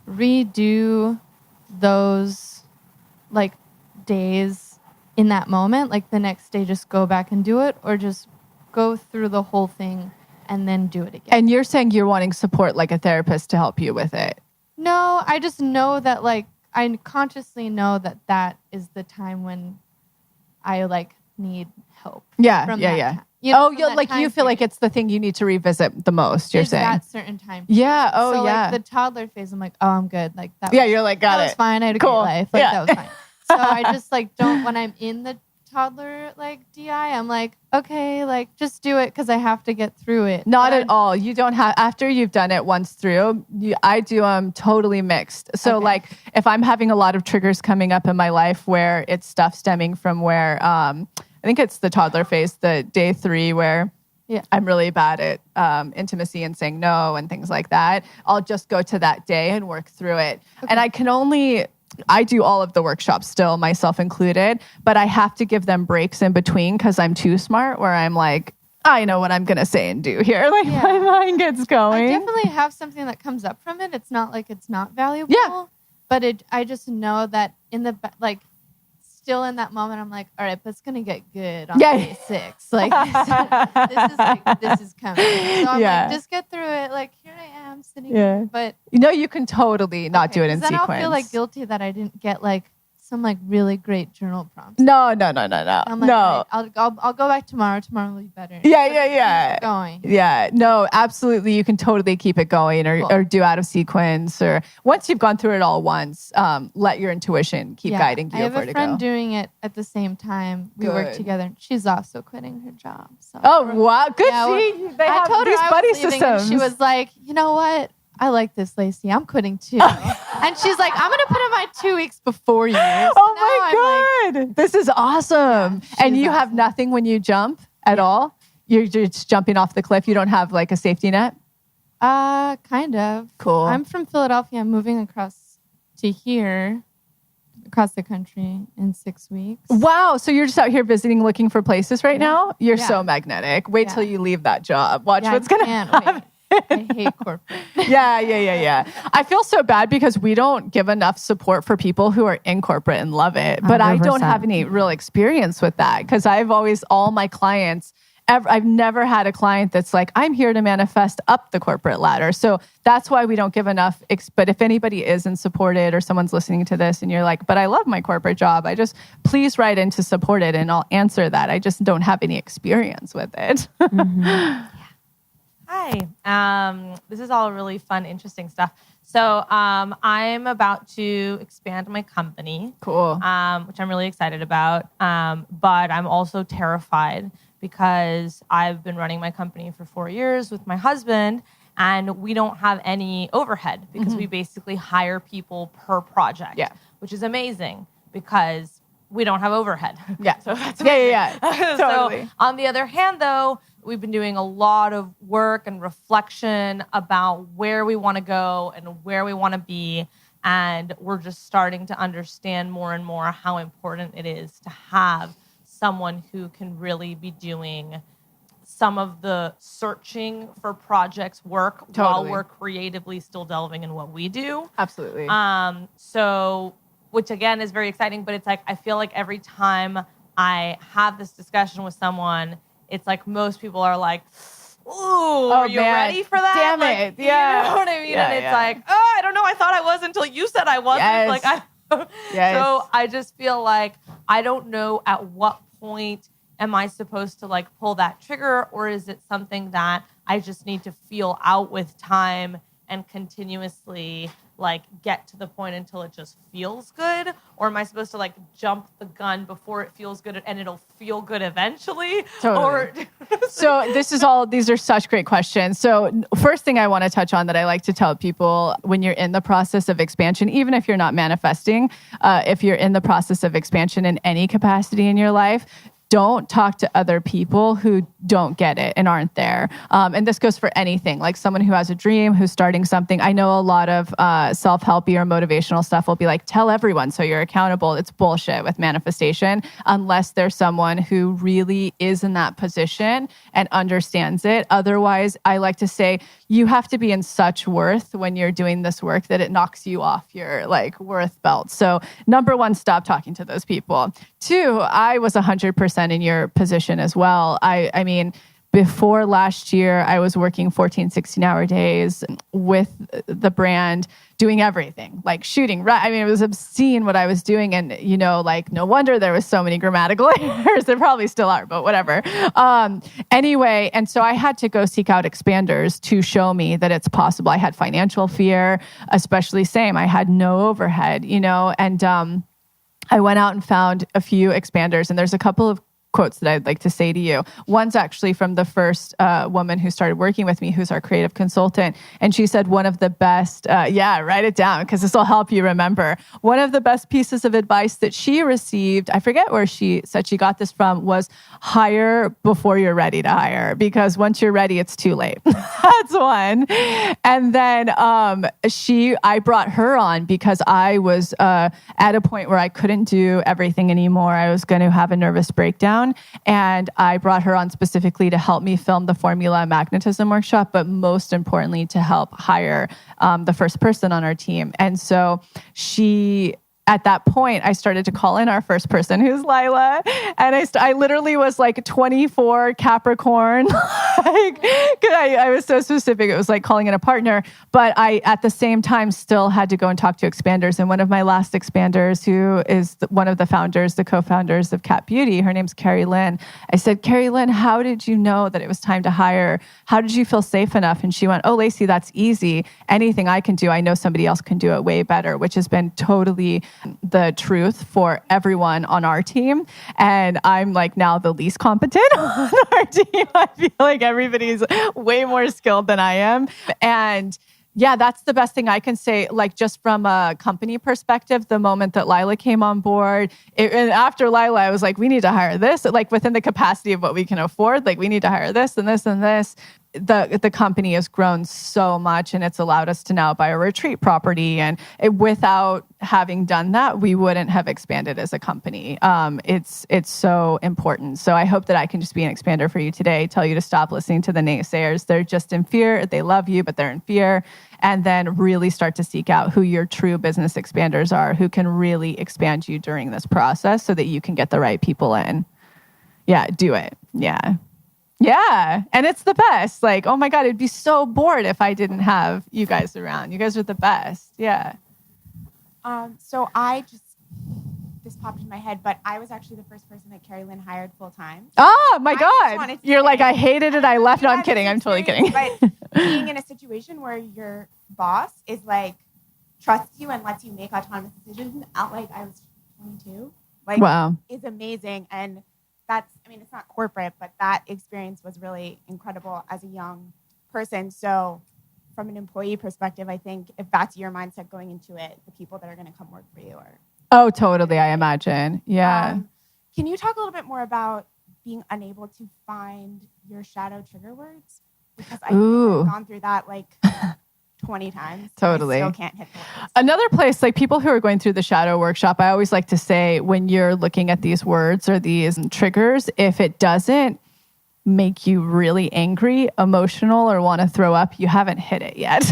redo those like days in that moment? Like the next day, just go back and do it, or just go through the whole thing and then do it again? And you're saying you're wanting support, like a therapist, to help you with it. No, I just know that like, I consciously know that is the time when I like need help. Yeah, from yeah, that yeah. time. You know, Oh, from yeah, that like you time feel like period. it's the thing you need to revisit the most, you're Is saying. that certain time. Yeah, oh, so, yeah. like the toddler phase, I'm like, oh, I'm good. Like that. Yeah, was, you're like, got that it. was fine. I had a Cool. great life. Like Yeah. that was fine. So I just like don't, when I'm in the toddler like DI, I'm like, okay, like just do it because I have to get through it. Not But at all. You don't have, after you've done it once through, I do totally mixed. So Okay. like if I'm having a lot of triggers coming up in my life where it's stuff stemming from where, I think it's the toddler phase, the day 3 where I'm really bad at intimacy and saying no and things like that. I'll just go to that day and work through it. And I do all of the workshops still, myself included, but I have to give them breaks in between because I'm too smart where I'm like, I know what I'm going to say and do here. Like my mind gets going. I definitely have something that comes up from it. It's not like it's not valuable. Yeah. But I just know that still in that moment, I'm like, all right, but it's going to get good on day 6. Like, this is coming. So I'm like, just get through it. Like, here I am sitting here. But you can totally not do it in then sequence. I'll feel like guilty that I didn't get like some like really great journal prompts. No. I'm like, no. right, I'll go back tomorrow. Tomorrow will be better. Yeah. Keep going. Yeah, no, absolutely. You can totally keep it going or do out of sequence, or once you've gone through it all once, let your intuition keep guiding you I have where a to friend go. doing it at the same time. We work Good. together. She's also quitting her job. So Oh, wow. Good. Yeah, See, they I have told her these I buddy was leaving, systems. and she was like, you know what? I like this, Lacey. I'm quitting too. And she's like, I'm going to put in my 2 weeks before you. So oh my God. This is awesome. And you have awesome. nothing when you jump at all? You're just jumping off the cliff. You don't have like a safety net? Kind of. Cool. I'm from Philadelphia. I'm moving across to here, across the country in 6 weeks. Wow. So you're just out here visiting, looking for places right now? You're so magnetic. Wait till you leave that job. Watch what's going to happen. I hate corporate. Yeah. I feel so bad because we don't give enough support for people who are in corporate and love it. But 100%. I don't have any real experience with that because all my clients, I've never had a client that's like, I'm here to manifest up the corporate ladder. So that's why we don't give enough. But if anybody isn't supported or someone's listening to this and you're like, but I love my corporate job, please write in to support it and I'll answer that. I just don't have any experience with it. Mm-hmm. Hi. This is all really fun, interesting stuff. So I'm about to expand my company. Cool. Which I'm really excited about. But I'm also terrified because I've been running my company for 4 years with my husband and we don't have any overhead because we basically hire people per project, which is amazing because we don't have overhead. Yeah. So that's amazing. Yeah. Totally. So on the other hand, though, we've been doing a lot of work and reflection about where we want to go and where we want to be. And we're just starting to understand more and more how important it is to have someone who can really be doing some of the searching for projects work while we're creatively still delving in what we do. Absolutely. So, which again is very exciting, but it's like, I feel like every time I have this discussion with someone, it's like most people are like, ooh, are you ready for that? Damn it. Yeah. You know what I mean? Yeah, and it's like, oh, I don't know. I thought I was until you said I wasn't. Yes. So I just feel like I don't know at what point am I supposed to like pull that trigger, or is it something that I just need to feel out with time and continuously like get to the point until it just feels good? Or am I supposed to like jump the gun before it feels good and it'll feel good eventually? Totally. So these are such great questions. So first thing I want to touch on that I like to tell people when you're in the process of expansion, even if you're not manifesting, if you're in the process of expansion in any capacity in your life, don't talk to other people who don't get it and aren't there. And this goes for anything, like someone who has a dream, who's starting something. I know a lot of self-helpy or motivational stuff will be like, tell everyone so you're accountable. It's bullshit with manifestation, unless there's someone who really is in that position and understands it. Otherwise, I like to say, you have to be in such worth when you're doing this work that it knocks you off your like worth belt. So number one, stop talking to those people. Two, I was 100% in your position as well. I mean, before last year, I was working 14, 16-hour days with the brand, doing everything, like shooting. I mean, it was obscene what I was doing. And, you know, like, no wonder there was so many grammatical errors. There probably still are, but whatever. Anyway, and so I had to go seek out expanders to show me that it's possible. I had financial fear, especially same. I had no overhead, you know, and I went out and found a few expanders, and there's a couple of quotes that I'd like to say to you. One's actually from the first woman who started working with me, who's our creative consultant. And she said one of the best, write it down because this will help you remember. One of the best pieces of advice that she received, I forget where she said she got this from, was hire before you're ready to hire, because once you're ready, it's too late. That's one. And then I brought her on because I was at a point where I couldn't do everything anymore. I was going to have a nervous breakdown. And I brought her on specifically to help me film the Formula Magnetism workshop, but most importantly, to help hire the first person on our team. And so at that point, I started to call in our first person, who's Lila. And I literally was like 24 Capricorn. I was so specific. It was like calling in a partner. But I, at the same time, still had to go and talk to expanders. And one of my last expanders, who is one of the founders, the co-founders of Cat Beauty, her name's Carrie Lynn. I said, Carrie Lynn, how did you know that it was time to hire? How did you feel safe enough? And she went, oh, Lacey, that's easy. Anything I can do, I know somebody else can do it way better, which has been totally the truth for everyone on our team. And I'm like now the least competent on our team. I feel like everybody's way more skilled than I am. And yeah, that's the best thing I can say. Like just from a company perspective, the moment that Lila came on board, and after Lila, I was like, we need to hire this, like within the capacity of what we can afford. Like we need to hire this and this and this. the company has grown so much, and it's allowed us to now buy a retreat property. And without having done that, we wouldn't have expanded as a company. It's so important. So I hope that I can just be an expander for you today, tell you to stop listening to the naysayers. They're just in fear. They love you, but they're in fear. And then really start to seek out who your true business expanders are, who can really expand you during this process so that you can get the right people in. Yeah, do it. Yeah. Yeah. And it's the best. Like, oh my God, it'd be so bored if I didn't have you guys around. You guys are the best. Yeah. So this popped in my head, but I was actually the first person that Carrie Lynn hired full time. Oh my God. You're like, I hated it. I left. No, I'm kidding. I'm totally kidding. But being in a situation where your boss is like, trusts you and lets you make autonomous decisions out like I was 22, like, wow, is amazing. And it's not corporate, but that experience was really incredible as a young person. So from an employee perspective, I think if that's your mindset going into it, the people that are going to come work for you are. Oh, totally. I imagine. Yeah. Can you talk a little bit more about being unable to find your shadow trigger words? Because I've gone through that like 20 times. Totally. I still can't hit the words. Another place, like people who are going through the shadow workshop, I always like to say, when you're looking at these words or these triggers, if it doesn't make you really angry, emotional, or want to throw up, you haven't hit it yet.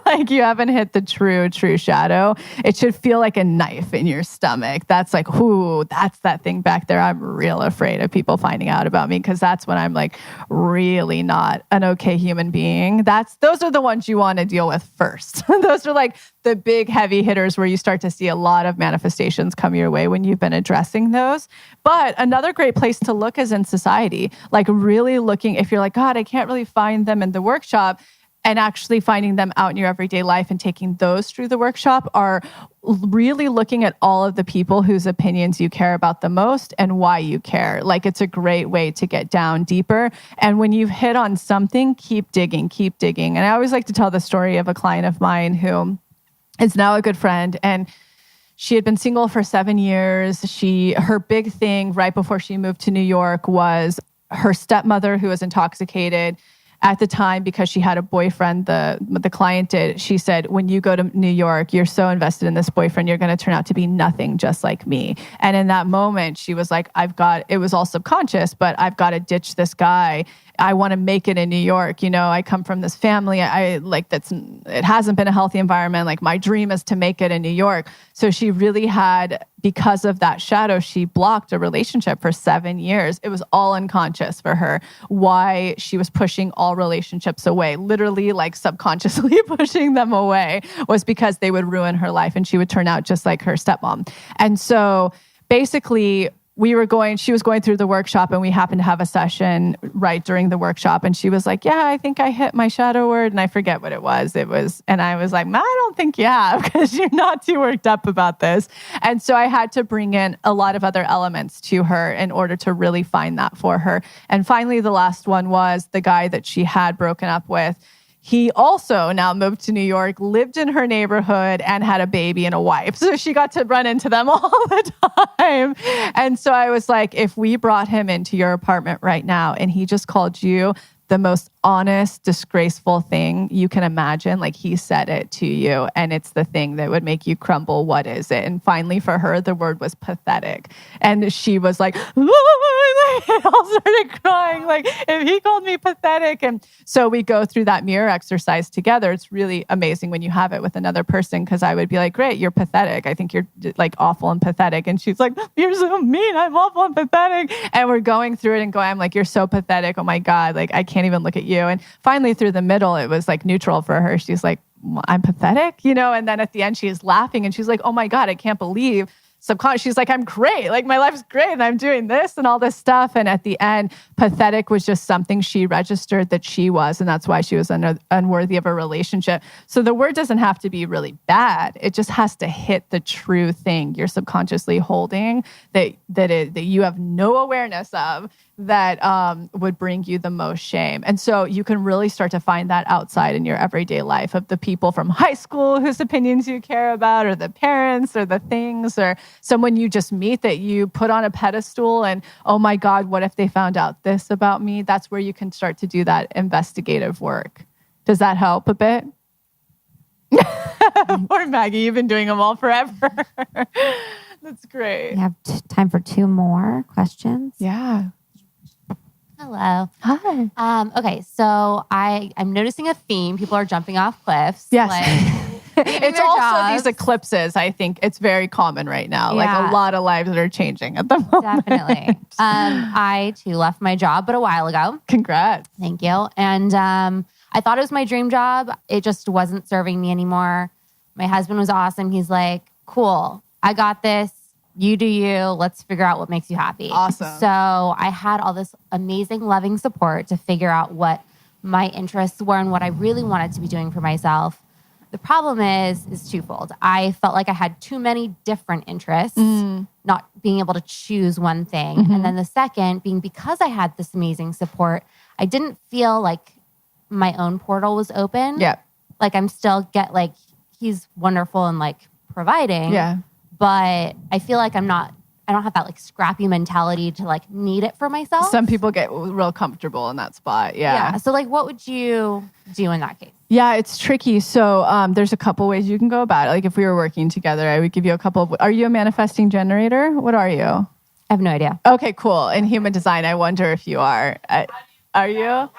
Like you haven't hit the true shadow. It should feel like a knife in your stomach. That's like, ooh, that's that thing back there. I'm real afraid of people finding out about me, because that's when I'm like really not an okay human being. Those are the ones you want to deal with first. Those are like the big heavy hitters where you start to see a lot of manifestations come your way when you've been addressing those. But another great place to look is in society, like really looking, if you're like, God, I can't really find them in the workshop, and actually finding them out in your everyday life and taking those through the workshop, are really looking at all of the people whose opinions you care about the most and why you care. Like it's a great way to get down deeper. And when you've hit on something, keep digging. And I always like to tell the story of a client of mine who is now a good friend, and she had been single for 7 years. Her big thing right before she moved to New York was her stepmother, who was intoxicated at the time because she had a boyfriend. The client did. She said, when you go to New York, you're so invested in this boyfriend, you're going to turn out to be nothing just like me. And in that moment, she was like, it was all subconscious, but I've got to ditch this guy. I want to make it in New York. You know, I come from this family. It hasn't been a healthy environment. Like my dream is to make it in New York. So she really had, because of that shadow, she blocked a relationship for 7 years. It was all unconscious for her, why she was pushing all relationships away, literally like subconsciously pushing them away, was because they would ruin her life and she would turn out just like her stepmom. And so basically, she was going through the workshop, and we happened to have a session right during the workshop. And she was like, yeah, I think I hit my shadow word. And I forget what it was. And I was like, I don't think you have, because you're not too worked up about this. And so I had to bring in a lot of other elements to her in order to really find that for her. And finally, the last one was the guy that she had broken up with. He also now moved to New York, lived in her neighborhood, and had a baby and a wife. So she got to run into them all the time. And so I was like, if we brought him into your apartment right now and he just called you the most honest, disgraceful thing you can imagine, like he said it to you, and it's the thing that would make you crumble, what is it? And finally for her, the word was pathetic. And she was like, I all started crying, like, if he called me pathetic. And so we go through that mirror exercise together. It's really amazing when you have it with another person, because I would be like, great, you're pathetic. I think you're like awful and pathetic. And she's like, you're so mean. I'm awful and pathetic. And we're going through it and going, I'm like, you're so pathetic. Oh my God. Like, I can't even look at you. And finally through the middle, it was like neutral for her. She's like, I'm pathetic, you know? And then at the end, she's laughing and she's like, oh my God, I can't believe subconscious. She's like, I'm great. Like my life's great. And I'm doing this and all this stuff. And at the end, pathetic was just something she registered that she was. And that's why she was unworthy of a relationship. So the word doesn't have to be really bad. It just has to hit the true thing you're subconsciously holding that you have no awareness of. that would bring you the most shame. And so you can really start to find that outside in your everyday life of the people from high school whose opinions you care about, or the parents, or the things, or someone you just meet that you put on a pedestal and, oh my God, what if they found out this about me? That's where you can start to do that investigative work. Does that help a bit? Poor Maggie, you've been doing them all forever. That's great. We have time for 2 more questions. Yeah. Hello. Hi. Okay, so I'm noticing a theme. People are jumping off cliffs. Yes. It's also these eclipses. I think it's very common right now. Like a lot of lives that are changing at the moment. Definitely. I too left my job, but a while ago. Congrats. Thank you. And I thought it was my dream job. It just wasn't serving me anymore. My husband was awesome. He's like, cool, I got this. You do you. Let's figure out what makes you happy. Awesome. So I had all this amazing, loving support to figure out what my interests were and what I really wanted to be doing for myself. The problem is twofold. I felt like I had too many different interests, not being able to choose one thing. And then the second being, because I had this amazing support, I didn't feel like my own portal was open. Yeah. Like I'm still he's wonderful and like providing. Yeah. But I feel like I don't have that like scrappy mentality to like need it for myself. Some people get real comfortable in that spot. Yeah. So like, what would you do in that case? Yeah, it's tricky. So there's a couple ways you can go about it. Like if we were working together, I would give you a couple of, are you a manifesting generator? What are you? I have no idea. Okay, cool. In human design, I wonder if you are. Are you?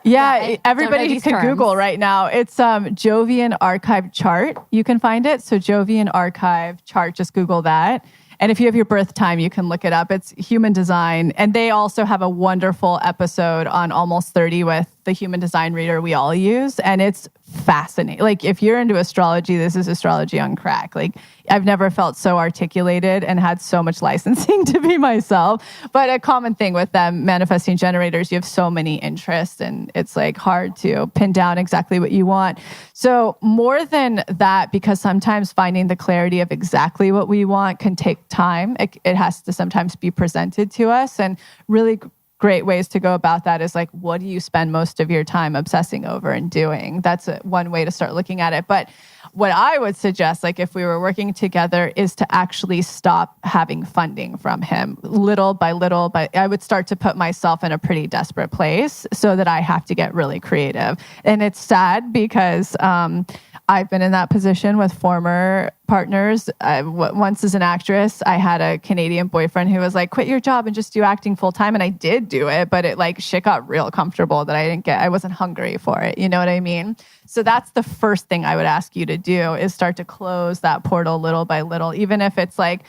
Yeah, everybody can Google right now. It's Jovian Archive chart. You can find it. So Jovian Archive chart, just Google that. And if you have your birth time, you can look it up. It's human design. And they also have a wonderful episode on Almost 30 with the human design reader we all use. And it's fascinating. Like if you're into astrology, this is astrology on crack. Like I've never felt so articulated and had so much licensing to be myself. But a common thing with them, manifesting generators, you have so many interests and it's like hard to pin down exactly what you want. So more than that, because sometimes finding the clarity of exactly what we want can take time. It has to sometimes be presented to us, and really great ways to go about that is like, what do you spend most of your time obsessing over and doing? That's one way to start looking at it. But what I would suggest, like if we were working together, is to actually stop having funding from him little by little. But I would start to put myself in a pretty desperate place so that I have to get really creative. And it's sad because I've been in that position with former partners. Once as an actress, I had a Canadian boyfriend who was like, quit your job and just do acting full time. And I did do it, but it like shit got real comfortable that I wasn't hungry for it. You know what I mean? So that's the first thing I would ask you to do, is start to close that portal little by little, even if it's like,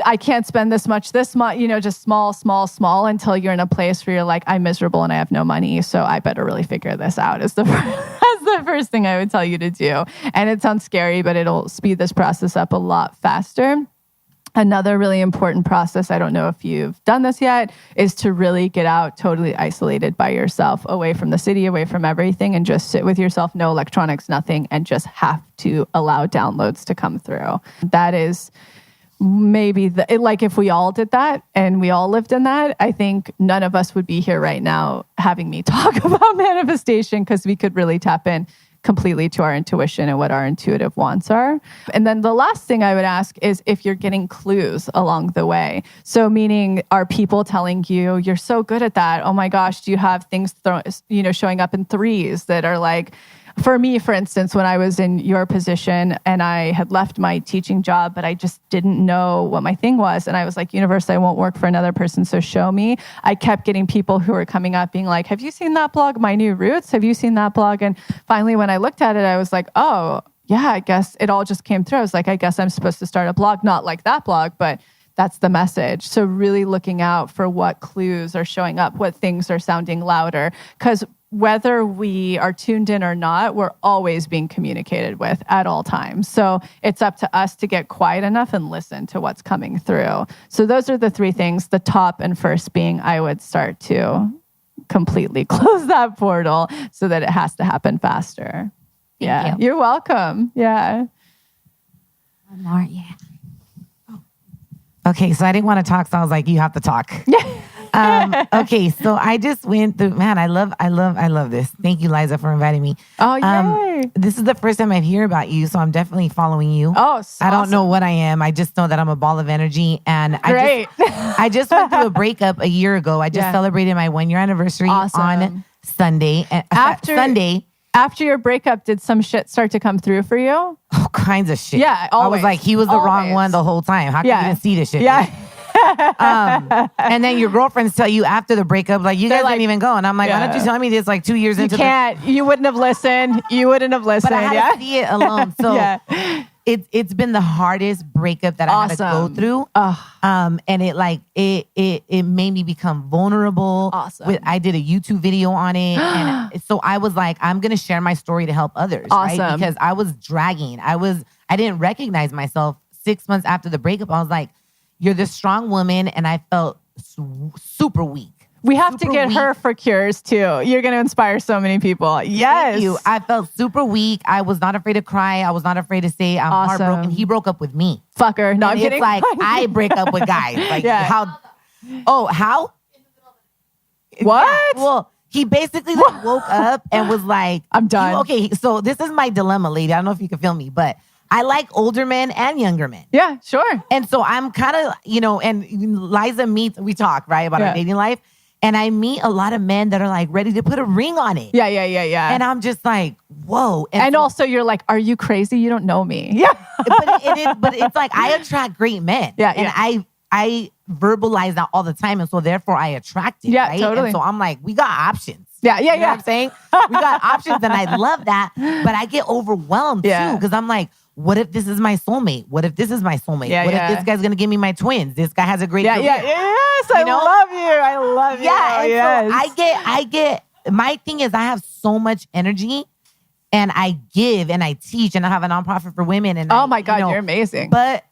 I can't spend this much, just small until you're in a place where you're like, I'm miserable and I have no money. So I better really figure this out that's the first thing I would tell you to do. And it sounds scary, but it'll speed this process up a lot faster. Another really important process, I don't know if you've done this yet, is to really get out totally isolated by yourself, away from the city, away from everything, and just sit with yourself, no electronics, nothing, and just have to allow downloads to come through. That is maybe like if we all did that and we all lived in that, I think none of us would be here right now having me talk about manifestation, because we could really tap in completely to our intuition and what our intuitive wants are. And then the last thing I would ask is if you're getting clues along the way. So meaning, are people telling you, you're so good at that? Oh my gosh, do you have things showing up in threes that are like, for me, for instance, when I was in your position and I had left my teaching job, but I just didn't know what my thing was. And I was like, universe, I won't work for another person, so show me. I kept getting people who were coming up being like, have you seen that blog, My New Roots? Have you seen that blog? And finally, when I looked at it, I was like, oh, yeah, I guess it all just came through. I was like, I guess I'm supposed to start a blog, not like that blog, but that's the message. So really looking out for what clues are showing up, what things are sounding louder, because whether we are tuned in or not, we're always being communicated with at all times. So it's up to us to get quiet enough and listen to what's coming through. So those are the three things. The top and first being, I would start to completely close that portal so that it has to happen faster. Thank you. You're welcome. Yeah. One more, yeah. Okay, so I didn't want to talk, so I was like, you have to talk. Okay, so I just went through, man, I love this. Thank you, Liza, for inviting me. Oh, yay. This is the first time I hear about you, so I'm definitely following you. Oh, awesome. I don't know what I am. I just know that I'm a ball of energy. And Great. I just went through a breakup a year ago. I just celebrated my 1 year anniversary on Sunday. After your breakup, did some shit start to come through for you? All kinds of shit. Yeah, I was like, he was the wrong one the whole time. How can you even see this shit? Yeah. And then your girlfriends tell you after the breakup, like, you guys didn't even go. And I'm like, why don't you tell me this like 2 years into You wouldn't have listened. But I had to see it alone. So it's been the hardest breakup that I had to go through. And it made me become vulnerable. Awesome. I did a YouTube video on it. And so I was like, I'm going to share my story to help others. Awesome. Right? Because I was dragging. I didn't recognize myself 6 months after the breakup. I was like, you're this strong woman. And I felt super weak. We have to get her for cures too. You're going to inspire so many people. Yes. Thank you. I felt super weak. I was not afraid to cry. I was not afraid to say I'm heartbroken. He broke up with me. Fucker. No, and I'm kidding. It's like I break up with guys. Like how? Oh, how? What? Yeah. Well, he basically woke up and was like, I'm done. Okay, so this is my dilemma, lady. I don't know if you can feel me, but I like older men and younger men. Yeah, sure. And so I'm kind of, and Liza we talk, right, about our dating life. And I meet a lot of men that are like ready to put a ring on it. Yeah. And I'm just like, whoa. And so, also you're like, are you crazy? You don't know me. Yeah. but it's like I attract great men. Yeah. And I verbalize that all the time. And so therefore I attract it. Yeah, right? totally. And so I'm like, we got options. Yeah. You know what I'm saying? We got options and I love that. But I get overwhelmed too. Because I'm like, what if this is my soulmate? What if this is my soulmate? Yeah, what if this guy's going to give me my twins? This guy has a great career. Yes, I love you. I love you. Yeah, and so I get, my thing is I have so much energy and I give and I teach and I have a nonprofit for women. And oh my God, you're amazing. But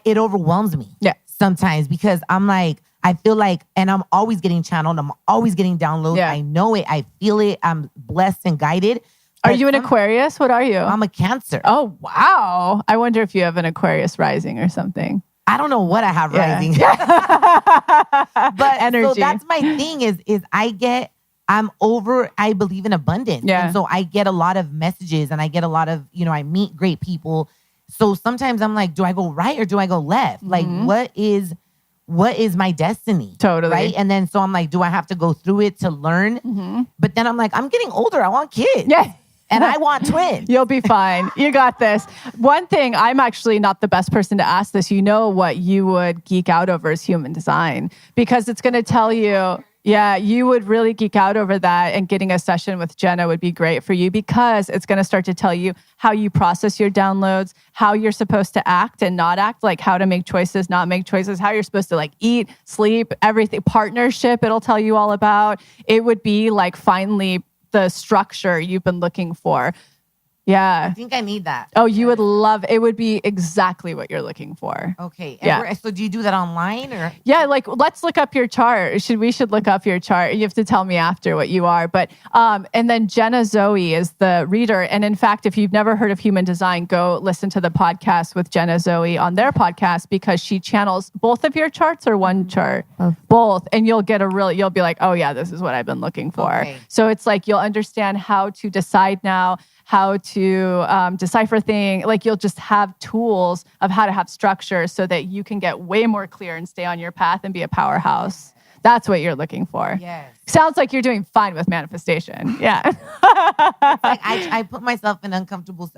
it overwhelms me sometimes because I'm like, I feel like, and I'm always getting channeled. I'm always getting downloads. I know it. I feel it. I'm blessed and guided. Are you an Aquarius? What are you? I'm a Cancer. Oh, wow. I wonder if you have an Aquarius rising or something. I don't know what I have rising. But energy. So that's my thing is I believe in abundance. Yeah. And so I get a lot of messages and I get a lot of, I meet great people. So sometimes I'm like, do I go right or do I go left? Like, what is my destiny? Totally. Right. And then so I'm like, do I have to go through it to learn? But then I'm like, I'm getting older. I want kids. Yeah. And I want twins. You'll be fine. You got this. One thing, I'm actually not the best person to ask this. You know what you would geek out over is human design because it's going to tell you, you would really geek out over that. And getting a session with Jenna would be great for you because it's going to start to tell you how you process your downloads, how you're supposed to act and not act, like how to make choices, not make choices, how you're supposed to like eat, sleep, everything, partnership, it'll tell you all about. It would be like finally the structure you've been looking for. Yeah. I think I need that. Oh, you would love it. Would be exactly what you're looking for. Okay. And so do you do that online or? Yeah, like let's look up your chart. We should look up your chart. You have to tell me after what you are. But and then Jenna Zoe is the reader. And in fact, if you've never heard of human design, go listen to the podcast with Jenna Zoe on their podcast because she channels both of your charts or one chart? Both. And you'll get you'll be like, oh yeah, this is what I've been looking for. Okay. So it's like you'll understand how to decide now, how to decipher things. Like you'll just have tools of how to have structure so that you can get way more clear and stay on your path and be a powerhouse. That's what you're looking for. Yes. Sounds like you're doing fine with manifestation. Yeah. It's like I put myself in uncomfortable.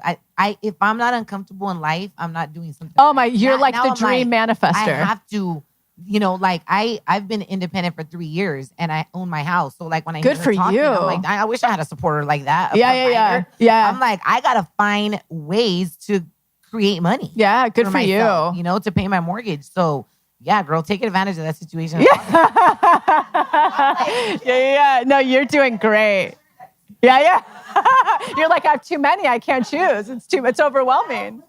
If I'm not uncomfortable in life, I'm not doing something. Oh my, you're like the dream manifester. I have to. Like I've been independent for 3 years and I own my house. So like when I good for talking, you, I'm like, I wish I had a supporter like that. Yeah. I'm like, I gotta find ways to create money. Yeah, good for myself, you. To pay my mortgage. So yeah, girl, take advantage of that situation. Yeah. No, you're doing great. Yeah. You're like, I have too many. I can't choose. It's overwhelming.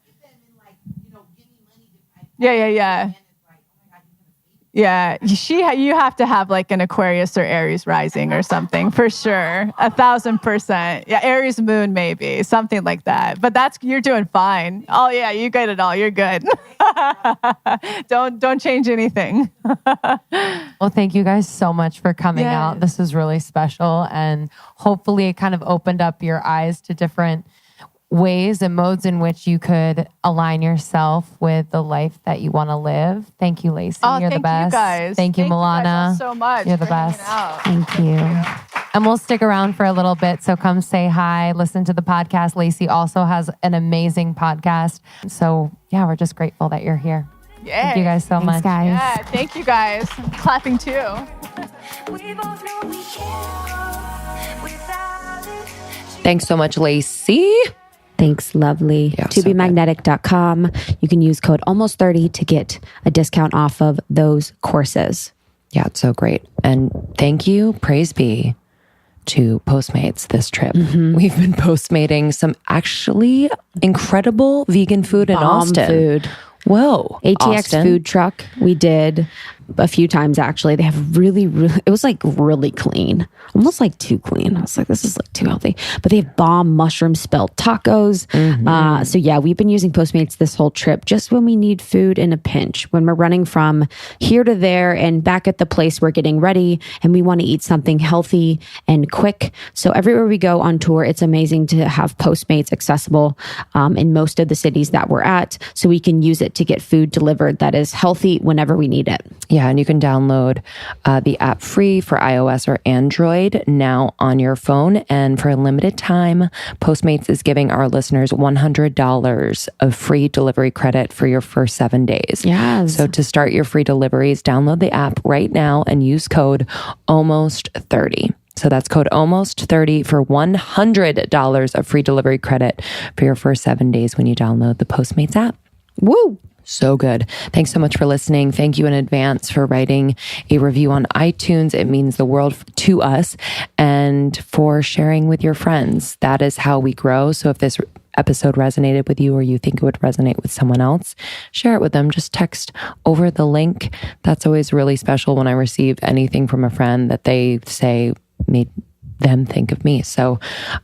Yeah. Yeah, you have to have like an Aquarius or Aries rising or something for sure. 1,000%. Yeah, Aries moon maybe, something like that. But you're doing fine. Oh yeah, you get it all. You're good. Don't change anything. Well, thank you guys so much for coming out. This was really special, and hopefully it kind of opened up your eyes to different ways and modes in which you could align yourself with the life that you want to live. Thank you, Lacey. You're the best. You guys. Thank you, Millana. You guys so much. You're the best. Thank you. And we'll stick around for a little bit. So come say hi, listen to the podcast. Lacey also has an amazing podcast. So yeah, we're just grateful that you're here. Yeah. Thank you guys so much. Guys. Yeah, thank you guys. I'm clapping too. Thanks so much, Lacey. Thanks, lovely. Yeah, ToBeMagnetic.com. You can use code almost30 to get a discount off of those courses. Yeah, it's so great. And thank you, praise be, to Postmates this trip. We've been Postmating some actually incredible vegan food in Austin. Food. Whoa. ATX Austin. food truck. We did a few times actually. They have really, it was like really clean, almost like too clean. I was like, this is like too healthy. But they have bomb mushroom spelt tacos. So yeah, we've been using Postmates this whole trip just when we need food in a pinch, when we're running from here to there and back at the place we're getting ready and we want to eat something healthy and quick. So everywhere we go on tour, it's amazing to have Postmates accessible in most of the cities that we're at, so we can use it to get food delivered that is healthy whenever we need it. Yeah, and you can download the app free for iOS or Android now on your phone. And for a limited time, Postmates is giving our listeners $100 of free delivery credit for your first 7 days. Yes. So to start your free deliveries, download the app right now and use code ALMOST30. So that's code ALMOST30 for $100 of free delivery credit for your first 7 days when you download the Postmates app. Woo! So good. Thanks so much for listening. Thank you in advance for writing a review on iTunes. It means the world to us, and for sharing with your friends. That is how we grow. So if this episode resonated with you, or you think it would resonate with someone else, share it with them. Just text over the link. That's always really special when I receive anything from a friend that they say made them think of me. So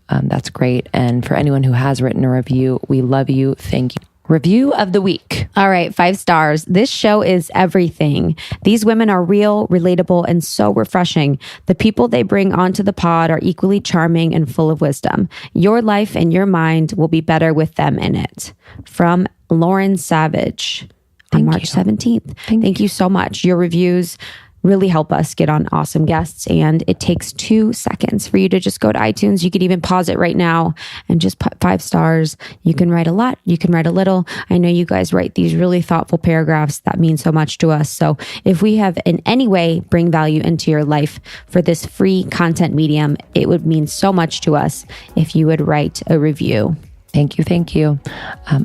that's great. And for anyone who has written a review, we love you. Thank you. Review of the week. All right, 5 stars. This show is everything. These women are real, relatable, and so refreshing. The people they bring onto the pod are equally charming and full of wisdom. Your life and your mind will be better with them in it. From Lauren Savage on March 17th. Thank you so much. Your reviews really help us get on awesome guests. And it takes 2 seconds for you to just go to iTunes. You could even pause it right now and just put 5 stars. You can write a lot. You can write a little. I know you guys write these really thoughtful paragraphs that mean so much to us. So if we have in any way bring value into your life for this free content medium, it would mean so much to us if you would write a review. Thank you. Thank you.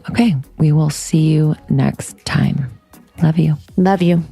Okay. We will see you next time. Love you. Love you.